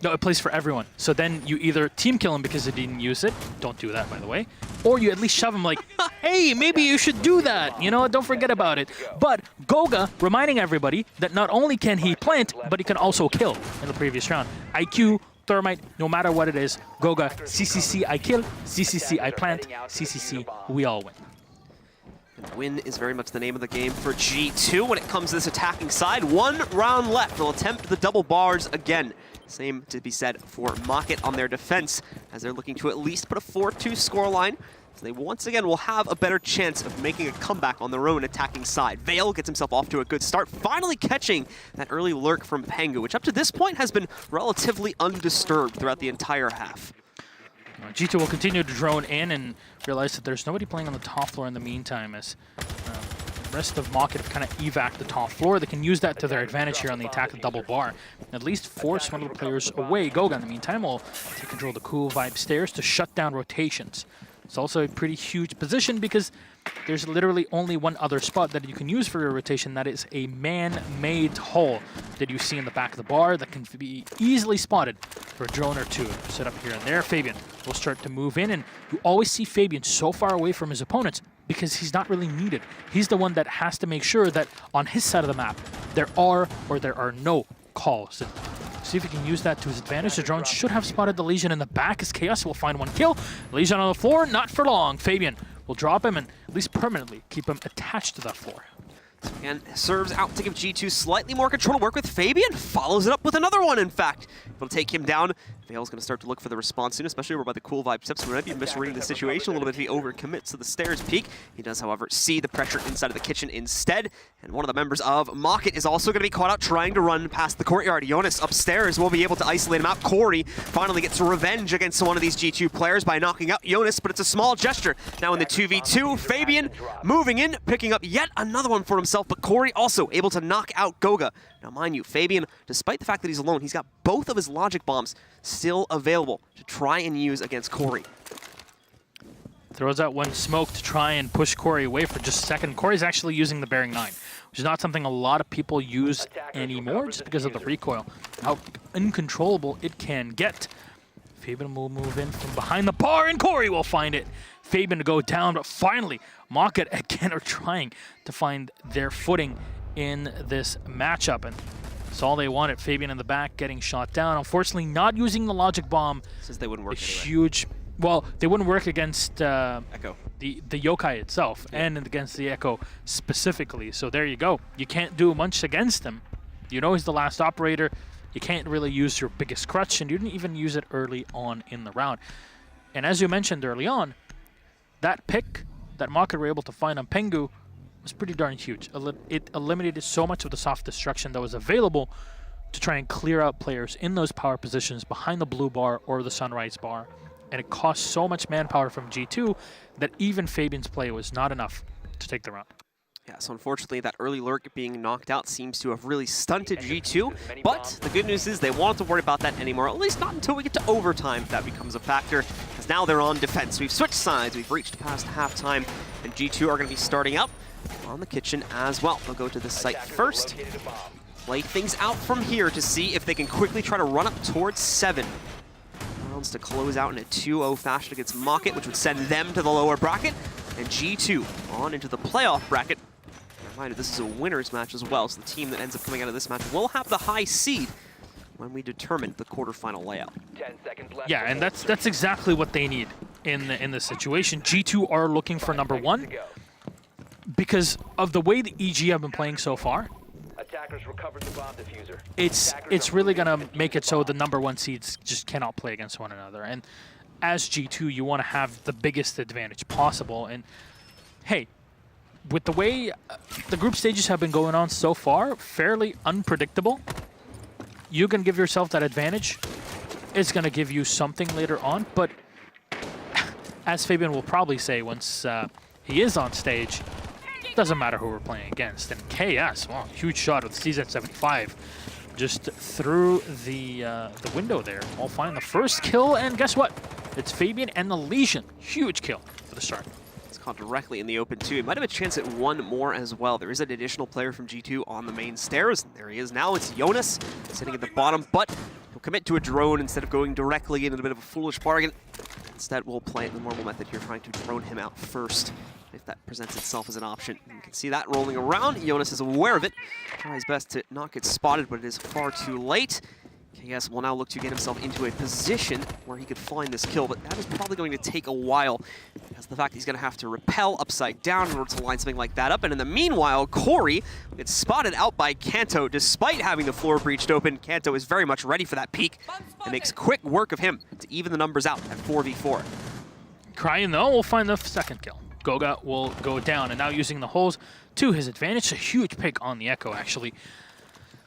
No, it plays for everyone. So then you either team kill him because he didn't use it. Don't do that, by the way. Or you at least shove him like, hey, maybe you should do that. You know, don't forget about it. But Goga reminding everybody that not only can he plant, but he can also kill in the previous round. IQ, Thermite, no matter what it is, Goga, CCC, I kill, CCC, I plant, CCC, we all win. Win is very much the name of the game for G2 when it comes to this attacking side. 1 round left. They'll attempt the double bars again. Same to be said for MOCKIT on their defense, as they're looking to at least put a 4-2 scoreline. So they once again will have a better chance of making a comeback on their own attacking side. Veil gets himself off to a good start, finally catching that early lurk from Pengu, which up to this point has been relatively undisturbed throughout the entire half. G2 will continue to drone in and realize that there's nobody playing on the top floor in the meantime, as the rest of MOCKIT have kind of evac the top floor. They can use that to their advantage here on the attack of double bar. At least force one of the players away. Goga, in the meantime, will take control of the cool vibe stairs to shut down rotations. It's also a pretty huge position because there's literally only one other spot that you can use for your rotation. That is a man-made hole that you see in the back of the bar that can be easily spotted for a drone or 2 set up here and there. Fabian will start to move in, and you always see Fabian so far away from his opponents because he's not really needed. He's the one that has to make sure that on his side of the map, there are no calls. See if he can use that to his advantage. The drone should have spotted the Legion in the back, as Chaos will find 1 kill. Legion on the floor, not for long. Fabian will drop him and at least permanently keep him attached to that floor. And serves out to give G2 slightly more control to work with. Fabian follows it up with another one, in fact. It'll take him down Vale's going to start to look for the response soon, especially over by the cool vibe steps. We might be misreading the situation a little bit if he overcommits to the stairs peak. He does, however, see the pressure inside of the kitchen instead. And one of the members of MOCKIT is also going to be caught out trying to run past the courtyard. Jonas upstairs will be able to isolate him out. Corey finally gets revenge against one of these G2 players by knocking out Jonas, but it's a small gesture. Now in the 2v2, Fabian moving in, picking up yet another one for himself, but Corey also able to knock out Goga. Now mind you, Fabian, despite the fact that he's alone, he's got both of his logic bombs still available to try and use against Corey. Throws out one smoke to try and push Corey away for just a second. Corey's actually using the bearing 9, which is not something a lot of people use anymore just because of the recoil. How uncontrollable it can get. Fabian will move in from behind the bar, and Corey will find it. Fabian to go down, but finally, MOCKIT again are trying to find their footing in this matchup, and that's all they wanted. Fabian in the back getting shot down. Unfortunately, not using the logic bomb. Since they wouldn't work anyway. Huge. Well, they wouldn't work against Echo. the yokai itself, and against the Echo specifically. So there you go. You can't do much against him. You know he's the last operator. You can't really use your biggest crutch, and you didn't even use it early on in the round. And as you mentioned early on, that pick that MOCKIT were able to find on Pengu was pretty darn huge. It eliminated so much of the soft destruction that was available to try and clear out players in those power positions behind the blue bar or the sunrise bar. And it cost so much manpower from G2 that even Fabian's play was not enough to take the round. Yeah, so unfortunately that early lurk being knocked out seems to have really stunted G2, but the good news is they won't have to worry about that anymore, at least not until we get to overtime if that becomes a factor, because now they're on defense. We've switched sides, we've reached past halftime, and G2 are going to be starting out on the kitchen as well. They'll go to the site first, play things out from here to see if they can quickly try to run up towards 7 rounds to close out in a 2-0 fashion against MOCKIT, which would send them to the lower bracket, and G2 on into the playoff bracket. Reminder, this is a winner's match as well, so the team that ends up coming out of this match will have the high seed when we determine the quarterfinal layout. 10 seconds left. Yeah, and that's exactly what they need in this situation. G2 are looking for number 1 because of the way the EG have been playing so far. Attackers recovered the bomb diffuser. It's really gonna make it so the number 1 seeds just cannot play against one another. And as G2, you want to have the biggest advantage possible. And hey, with the way the group stages have been going on so far, fairly unpredictable, you can give yourself that advantage. It's going to give you something later on, but as Fabian will probably say once he is on stage, doesn't matter who we're playing against. And KS, wow, huge shot with Season 75, just through the window there. We'll find the first kill, and guess what? It's Fabian and the Legion. Huge kill for the start. Caught directly in the open too. He might have a chance at one more as well. There is an additional player from G2 on the main stairs. There he is now. It's Jonas sitting at the bottom, but he'll commit to a drone instead of going directly into a bit of a foolish bargain. Instead, we'll play the normal method here, trying to drone him out first, if that presents itself as an option. You can see that rolling around. Jonas is aware of it. Tries his best to not get spotted, but it is far too late. KS will now look to get himself into a position where he could find this kill, but that is probably going to take a while because the fact that he's going to have to rappel upside down in order to line something like that up. And in the meanwhile, Corey gets spotted out by Kanto. Despite having the floor breached open, Kanto is very much ready for that peek and makes quick work of him to even the numbers out at 4v4. Crying though will find the second kill. Goga will go down, and now using the holes to his advantage. A huge pick on the Echo, actually.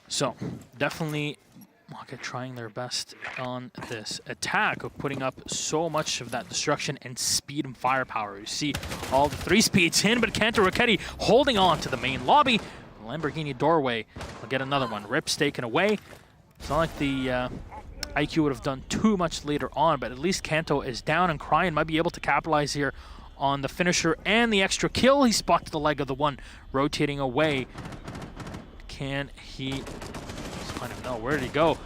So definitely MOCKIT trying their best on this attack of putting up so much of that destruction and speed and firepower. You see all the 3 speeds in, but Kanto Raketti holding on to the main lobby. Lamborghini doorway will get another one. Rip's taken away. It's not like the IQ would have done too much later on, but at least Kanto is down, and Cryan might be able to capitalize here on the finisher and the extra kill. He spotted the leg of the one rotating away. Can he... No, where did he go?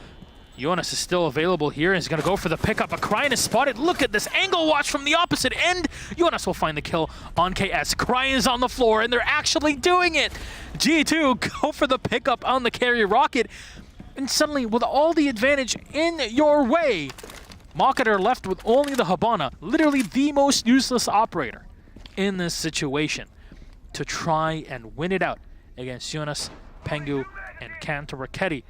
Jonas is still available here, and he's going to go for the pickup. But Cryan is spotted. Look at this angle watch from the opposite end. Jonas will find the kill on KS. Cryan is on the floor, and they're actually doing it. G2 go for the pickup on the carry rocket. And suddenly, with all the advantage in your way, MOCKIT are left with only the Habana, literally the most useless operator in this situation, to try and win it out against Jonas, Pengu, and Kanto Raketti.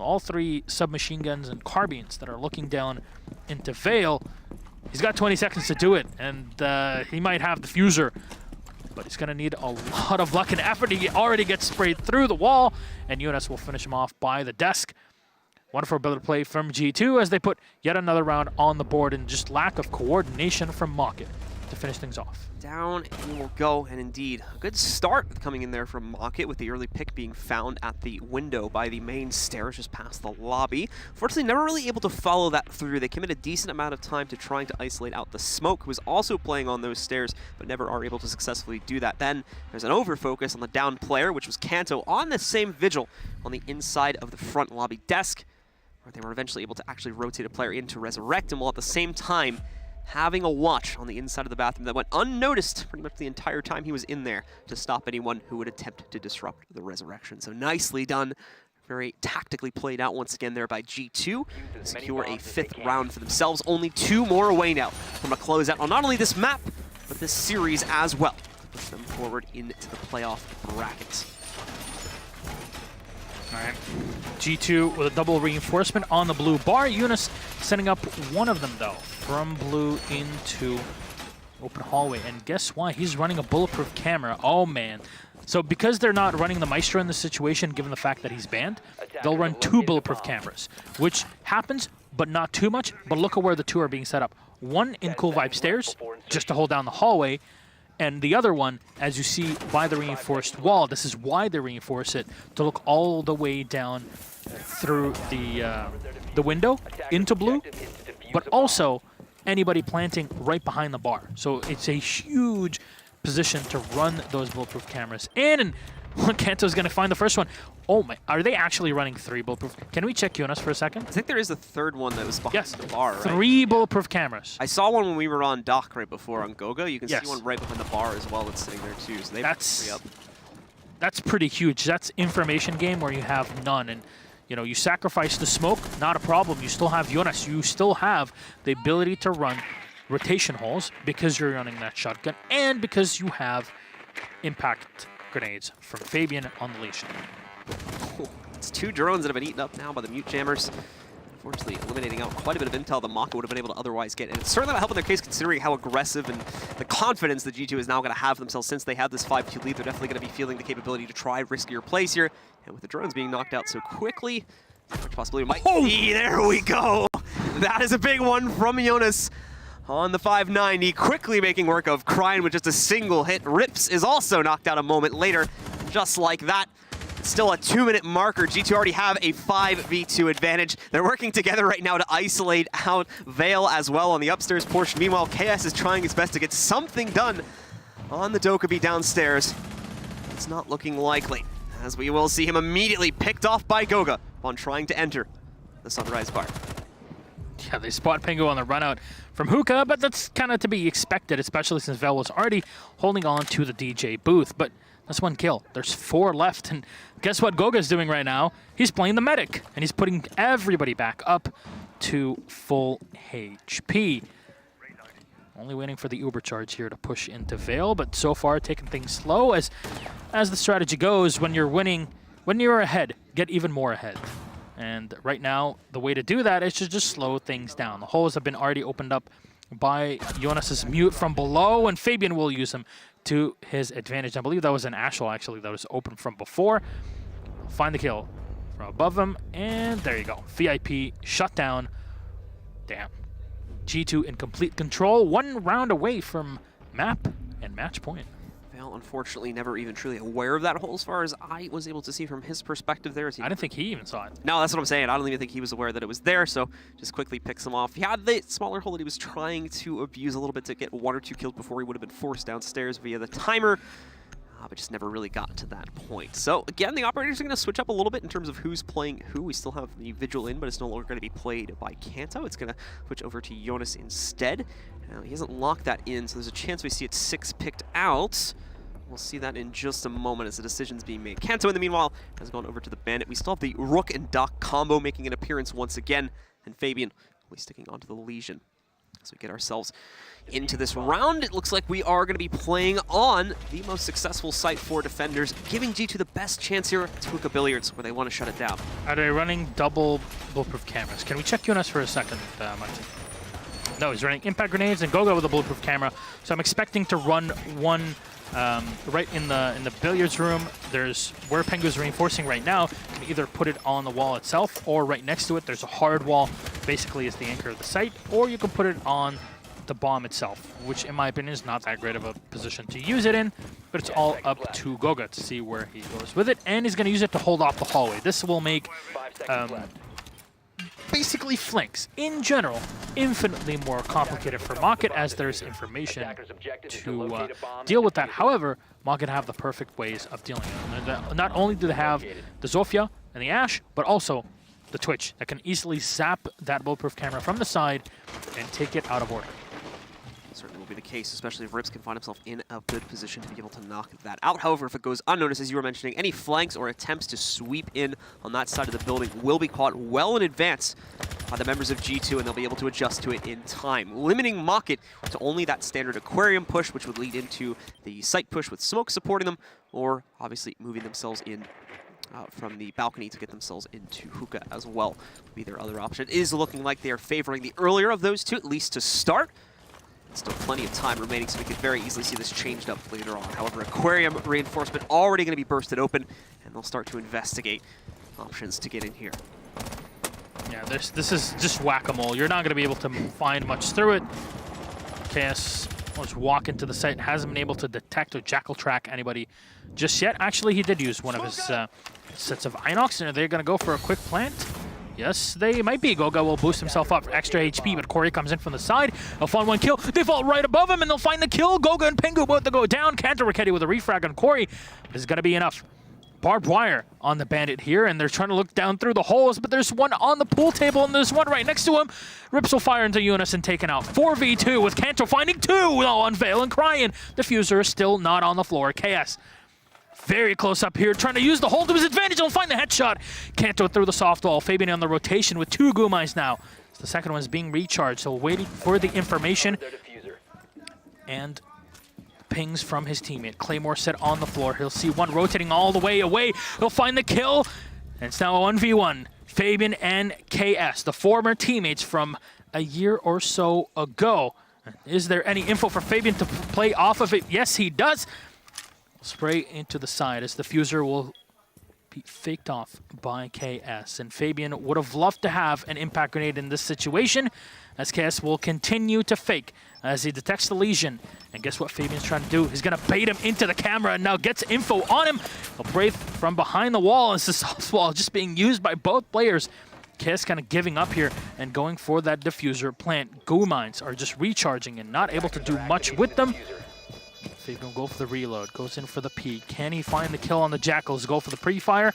all 3 submachine guns and carbines that are looking down into Vale. He's got 20 seconds to do it, and he might have the fuser, but he's going to need a lot of luck and effort. He already gets sprayed through the wall, and Yunus will finish him off by the desk. Wonderful ability to play from G2 as they put yet another round on the board, and just lack of coordination from MOCKIT to finish things off. Down we will go, and indeed, a good start coming in there from MOCKIT, with the early pick being found at the window by the main stairs just past the lobby. Fortunately, never really able to follow that through. They commit a decent amount of time to trying to isolate out the Smoke, who is also playing on those stairs, but never are able to successfully do that. Then there's an overfocus on the down player, which was Kanto, on the same vigil on the inside of the front lobby desk, where they were eventually able to actually rotate a player in to resurrect him, while at the same time having a watch on the inside of the bathroom that went unnoticed pretty much the entire time he was in there to stop anyone who would attempt to disrupt the resurrection. So nicely done. Very tactically played out once again there by G2. Secure a 5th round for themselves. Only 2 more away now from a closeout on not only this map, but this series as well, to push them forward into the playoff brackets. All right, G2 with a double reinforcement on the blue bar. Yunus sending up one of them, though, from blue into open hallway. And guess why? He's running a bulletproof camera. Oh, man. So because they're not running the Maestro in this situation, given the fact that he's banned, they'll run 2 bulletproof cameras, which happens, but not too much. But look at where the 2 are being set up. One in Cool Vibe Stairs, just to hold down the hallway, and the other one, as you see by the reinforced wall, this is why they reinforce it, to look all the way down through the window into blue, but also anybody planting right behind the bar. So it's a huge position to run those bulletproof cameras in, and Kanto's going to find the first one. Oh my, are they actually running 3 bulletproof? Can we check Yunus for a second? I think there is a 3rd one that was behind the bar, right? 3 bulletproof cameras. I saw one when we were on dock right before on Goga. You can Yes. see one right behind the bar as well that's sitting there too. So they've That's 3 up. That's pretty huge. That's information game where you have none, and you know, you sacrifice the Smoke, not a problem. You still have Yunus. You still have the ability to run rotation holes because you're running that shotgun, and because you have impact grenades from Fabian on the Legion. It's 2 drones that have been eaten up now by the Mute Jammers. Unfortunately, eliminating out quite a bit of intel that MOCKIT would have been able to otherwise get. And it's certainly not helping their case considering how aggressive and the confidence that G2 is now going to have themselves since they have this 5-2 lead. They're definitely going to be feeling the capability to try riskier plays here. And with the drones being knocked out so quickly, which possibly might be, there we go. That is a big one from Yunus on the 590, quickly making work of Krine with just a single hit. Rips is also knocked out a moment later, just like that. Still a 2-minute marker. G2 already have a 5v2 advantage. They're working together right now to isolate out Vale as well on the upstairs portion. Meanwhile, KS is trying his best to get something done on the Dokkaebi downstairs. It's not looking likely, as we will see him immediately picked off by Goga on trying to enter the Sunrise Bar. Yeah, they spot Pengu on the run out from Hookah, but that's kind of to be expected, especially since Vale was already holding on to the DJ booth. But that's 1 kill. There's 4 left, and guess what Goga's doing right now? He's playing the medic, and he's putting everybody back up to full HP. Only waiting for the Uber charge here to push into Vale, but so far taking things slow as the strategy goes. When you're winning, when you're ahead, get even more ahead. And right now, the way to do that is to just slow things down. The holes have been already opened up by Jonas's Mute from below, and Fabian will use him to his advantage. I believe that was an Ashwell, actually, that was open from before. Find the kill from above him, and there you go. VIP shut down. Damn. G2 in complete control, 1 round away from map and match point. Vale, unfortunately, never even truly aware of that hole as far as I was able to see from his perspective there. I didn't think he even saw it. No, that's what I'm saying. I don't even think he was aware that it was there, so just quickly picks him off. He had the smaller hole that he was trying to abuse a little bit to get 1 or 2 kills before he would have been forced downstairs via the timer, but just never really got to that point. So again, the operators are going to switch up a little bit in terms of who's playing who. We still have the Vigil in, but it's no longer going to be played by Kanto. It's going to switch over to Jonas instead. He hasn't locked that in, so there's a chance we see it 6 picked out. We'll see that in just a moment as the decision's being made. Kanto, in the meanwhile, has gone over to the Bandit. We still have the Rook and Doc combo making an appearance once again, and Fabian will be sticking onto the Legion. As we get ourselves into this round, it looks like we are going to be playing on the most successful site for defenders, giving G2 the best chance here to Hookah Billiards, where they want to shut it down. Are they running double bulletproof cameras? Can we check UNS for a second, Martin? No, he's running impact grenades and Goga with a bulletproof camera. So I'm expecting to run one right in the billiards room. There's where Pengu's reinforcing right now. You can either put it on the wall itself or right next to it. There's a hard wall, basically is the anchor of the site, or you can put it on the bomb itself, which in my opinion is not that great of a position to use it in, but it's all up to Goga to see where he goes with it, and he's going to use it to hold off the hallway. This will make basically flanks, in general, infinitely more complicated for MOCKIT as there's information to deal with that. However, MOCKIT have the perfect ways of dealing with it. Not only do they have the Zofia and the Ash, but also the Twitch that can easily zap that bulletproof camera from the side and take it out of order. Certainly will be the case, especially if Rips can find himself in a good position to be able to knock that out. However, if it goes unnoticed, as you were mentioning, any flanks or attempts to sweep in on that side of the building will be caught well in advance by the members of G2, and they'll be able to adjust to it in time, limiting MOCKIT to only that standard aquarium push, which would lead into the site push with smoke supporting them, or obviously moving themselves in from the balcony to get themselves into hookah as well. Would be their other option. It is looking like they are favoring the earlier of those two, at least to start. Still plenty of time remaining, so we could very easily see this changed up later on. However, aquarium reinforcement already going to be bursted open, and they'll start to investigate options to get in here. Yeah, this is just whack-a-mole. You're not going to be able to find much through it. KS will just walk into the site, hasn't been able to detect or jackal track anybody just yet. Actually, he did use one of his sets of Inox, and are they going to go for a quick plant? Yes, they might be. Goga will boost himself up for extra HP, but Corey comes in from the side. They'll find one kill. They fall right above him, and they'll find the kill. Goga and Pengu both to go down. Cantor Raketti with a refrag on Corey. This is going to be enough. Barbed wire on the bandit here, and they're trying to look down through the holes, but there's one on the pool table, and there's one right next to him. Rips will fire into Eunice and taken out. 4v2 with Cantor finding two on Veil and Crying. Diffuser is still not on the floor. KS very close up here, trying to use the hold to his advantage. He'll find the headshot. Canto through the soft wall. Fabian on the rotation with two Gumais now. The second one's being recharged, so waiting for the information. And pings from his teammate. Claymore set on the floor. He'll see one rotating all the way away. He'll find the kill. And it's now a 1v1. Fabian and KS, the former teammates from a year or so ago. Is there any info for Fabian to play off of it? Yes, he does. Spray into the side as the Fuser will be faked off by KS. And Fabian would have loved to have an impact grenade in this situation, as KS will continue to fake as he detects the lesion. And guess what Fabian's trying to do? He's going to bait him into the camera and now gets info on him. He'll brave from behind the wall. It's the soft wall just being used by both players. KS kind of giving up here and going for that diffuser plant. Go mines are just recharging and not able to do much with them. Fabian will go for the reload, goes in for the peek. Can he find the kill on the Jackals? Go for the pre-fire.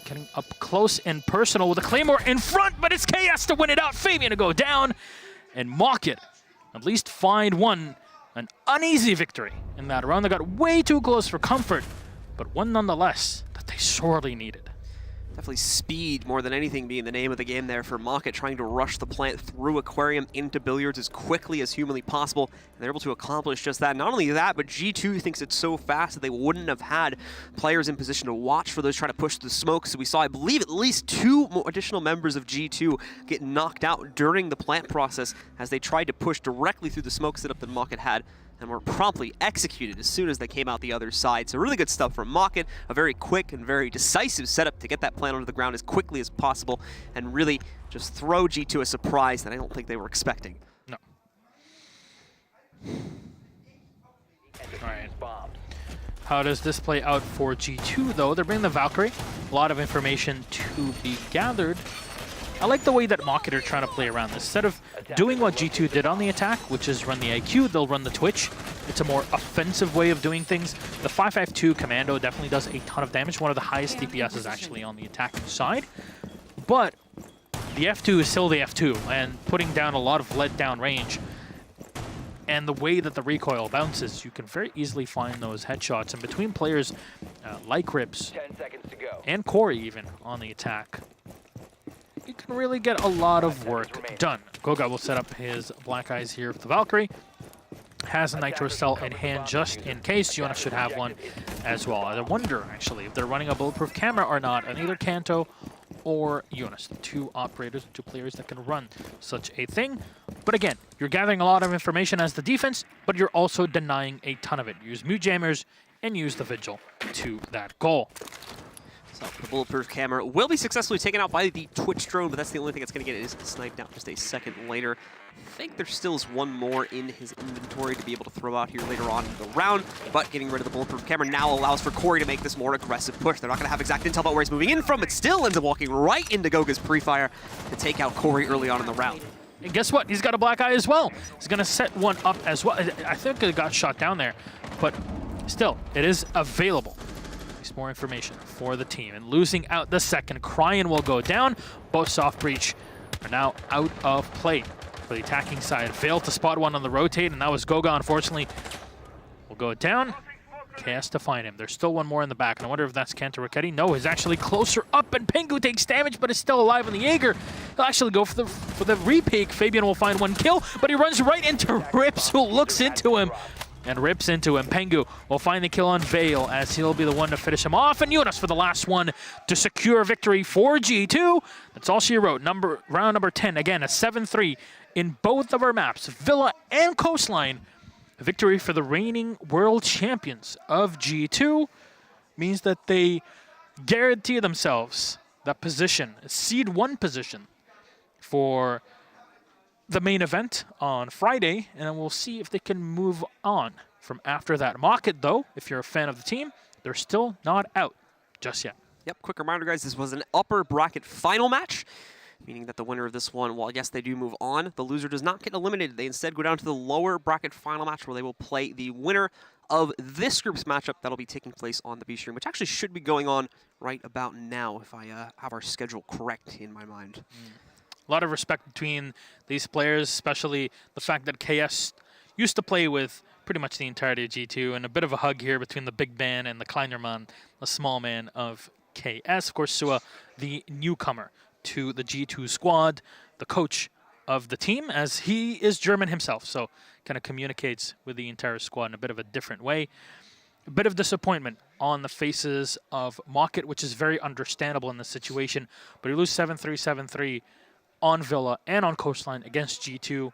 Getting up close and personal with a Claymore in front, but it's KS to win it out. Fabian to go down and MOCKIT at least find an uneasy victory in that round. They got way too close for comfort, but one nonetheless that they sorely needed. Definitely speed more than anything being the name of the game there for MOCKIT, trying to rush the plant through aquarium into billiards as quickly as humanly possible. And they're able to accomplish just that. Not only that, but G2 thinks it's so fast that they wouldn't have had players in position to watch for those trying to push the smoke. So we saw, I believe, at least two additional members of G2 get knocked out during the plant process as they tried to push directly through the smoke setup that MOCKIT had, and were promptly executed as soon as they came out the other side. So really good stuff from MOCKIT, a very quick and very decisive setup to get that plant onto the ground as quickly as possible and really just throw G2 a surprise that I don't think they were expecting. No. All right. How does this play out for G2 though? They're bringing the Valkyrie. A lot of information to be gathered. I like the way that MOCKIT are trying to play around this. Instead of doing what G2 did on the attack, which is run the IQ, they'll run the Twitch. It's a more offensive way of doing things. The 552 Commando definitely does a ton of damage. One of the highest DPSs actually on the attacking side. But the F2 is still the F2, and putting down a lot of let down range. And the way that the recoil bounces, you can very easily find those headshots. And between players like Rips and Corey even on the attack, you can really get a lot of work done. Goga will set up his Black Eyes here with the Valkyrie. Has a Nitro Cell in hand just in case. Jonas should have one as well. I wonder, actually, if they're running a bulletproof camera or not on either Kanto or Jonas. Two operators, two players that can run such a thing. But again, you're gathering a lot of information as the defense, but you're also denying a ton of it. Use mute jammers and use the Vigil to that goal. So the bulletproof camera will be successfully taken out by the Twitch drone, but that's the only thing that's going to get it is sniped out just a second later. I think there still is one more in his inventory to be able to throw out here later on in the round, but getting rid of the bulletproof camera now allows for Corey to make this more aggressive push. They're not going to have exact intel about where he's moving in from, but still ends up walking right into Goga's pre-fire to take out Corey early on in the round. And guess what? He's got a Black Eye as well. He's going to set one up as well. I think it got shot down there, but still, it is available. More information for the team. And losing out the second, Cryan will go down. Both soft breach are now out of play for the attacking side. Failed to spot one on the rotate, and that was Goga, unfortunately. Will go down. Chaos to find him. There's still one more in the back, and I wonder if that's Kanto Raketti. No, he's actually closer up, and Pengu takes damage, but is still alive on the Jaeger. He'll actually go for the repeak. Fabian will find one kill, but he runs right into Rips, who looks into him. And rips into him. Pengu will find the kill on Vale as he'll be the one to finish him off. And Jonas for the last one to secure victory for G2. That's all she wrote. Round number 10. Again, a 7-3 in both of our maps. Villa and Coastline. A victory for the reigning world champions of G2 means that they guarantee themselves that position, seed 1 position for the main event on Friday, and we'll see if they can move on from after that. MOCKIT, though, if you're a fan of the team, they're still not out just yet. Yep, quick reminder, guys, this was an upper bracket final match, meaning that the winner of this one, while yes, they do move on, the loser does not get eliminated. They instead go down to the lower bracket final match where they will play the winner of this group's matchup that'll be taking place on the B stream, which actually should be going on right about now if I have our schedule correct in my mind. A lot of respect between these players, especially the fact that KS used to play with pretty much the entirety of G2, and a bit of a hug here between the big man and the kleiner man, the small man of KS. Of course, Sua, the newcomer to the G2 squad, the coach of the team, as he is German himself, so kind of communicates with the entire squad in a bit of a different way. A bit of disappointment on the faces of MOCKIT, which is very understandable in this situation, but he loses 7-3, 7-3. On Villa and on Coastline against G2.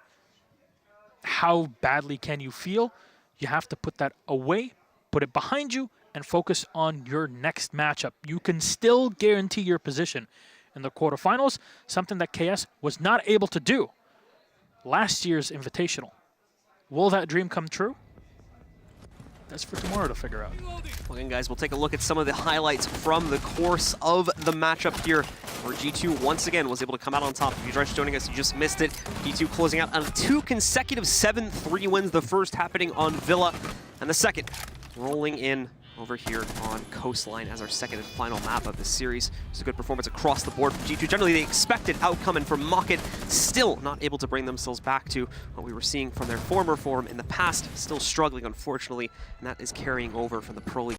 How badly can you feel? You have to put that away, put it behind you, and focus on your next matchup. You can still guarantee your position in the quarterfinals, something that KS was not able to do last year's Invitational. Will that dream come true? That's for tomorrow to figure out. Well, again, guys, we'll take a look at some of the highlights from the course of the matchup here, where G2 once again was able to come out on top. If you're just joining us, you just missed it. G2 closing out on 2 consecutive 7-3 wins, the first happening on Villa, and the second rolling in over here on Coastline as our second and final map of the series. It's a good performance across the board from G2. Generally, the expected outcome, and from MOCKIT, still not able to bring themselves back to what we were seeing from their former form in the past. Still struggling, unfortunately, and that is carrying over from the Pro League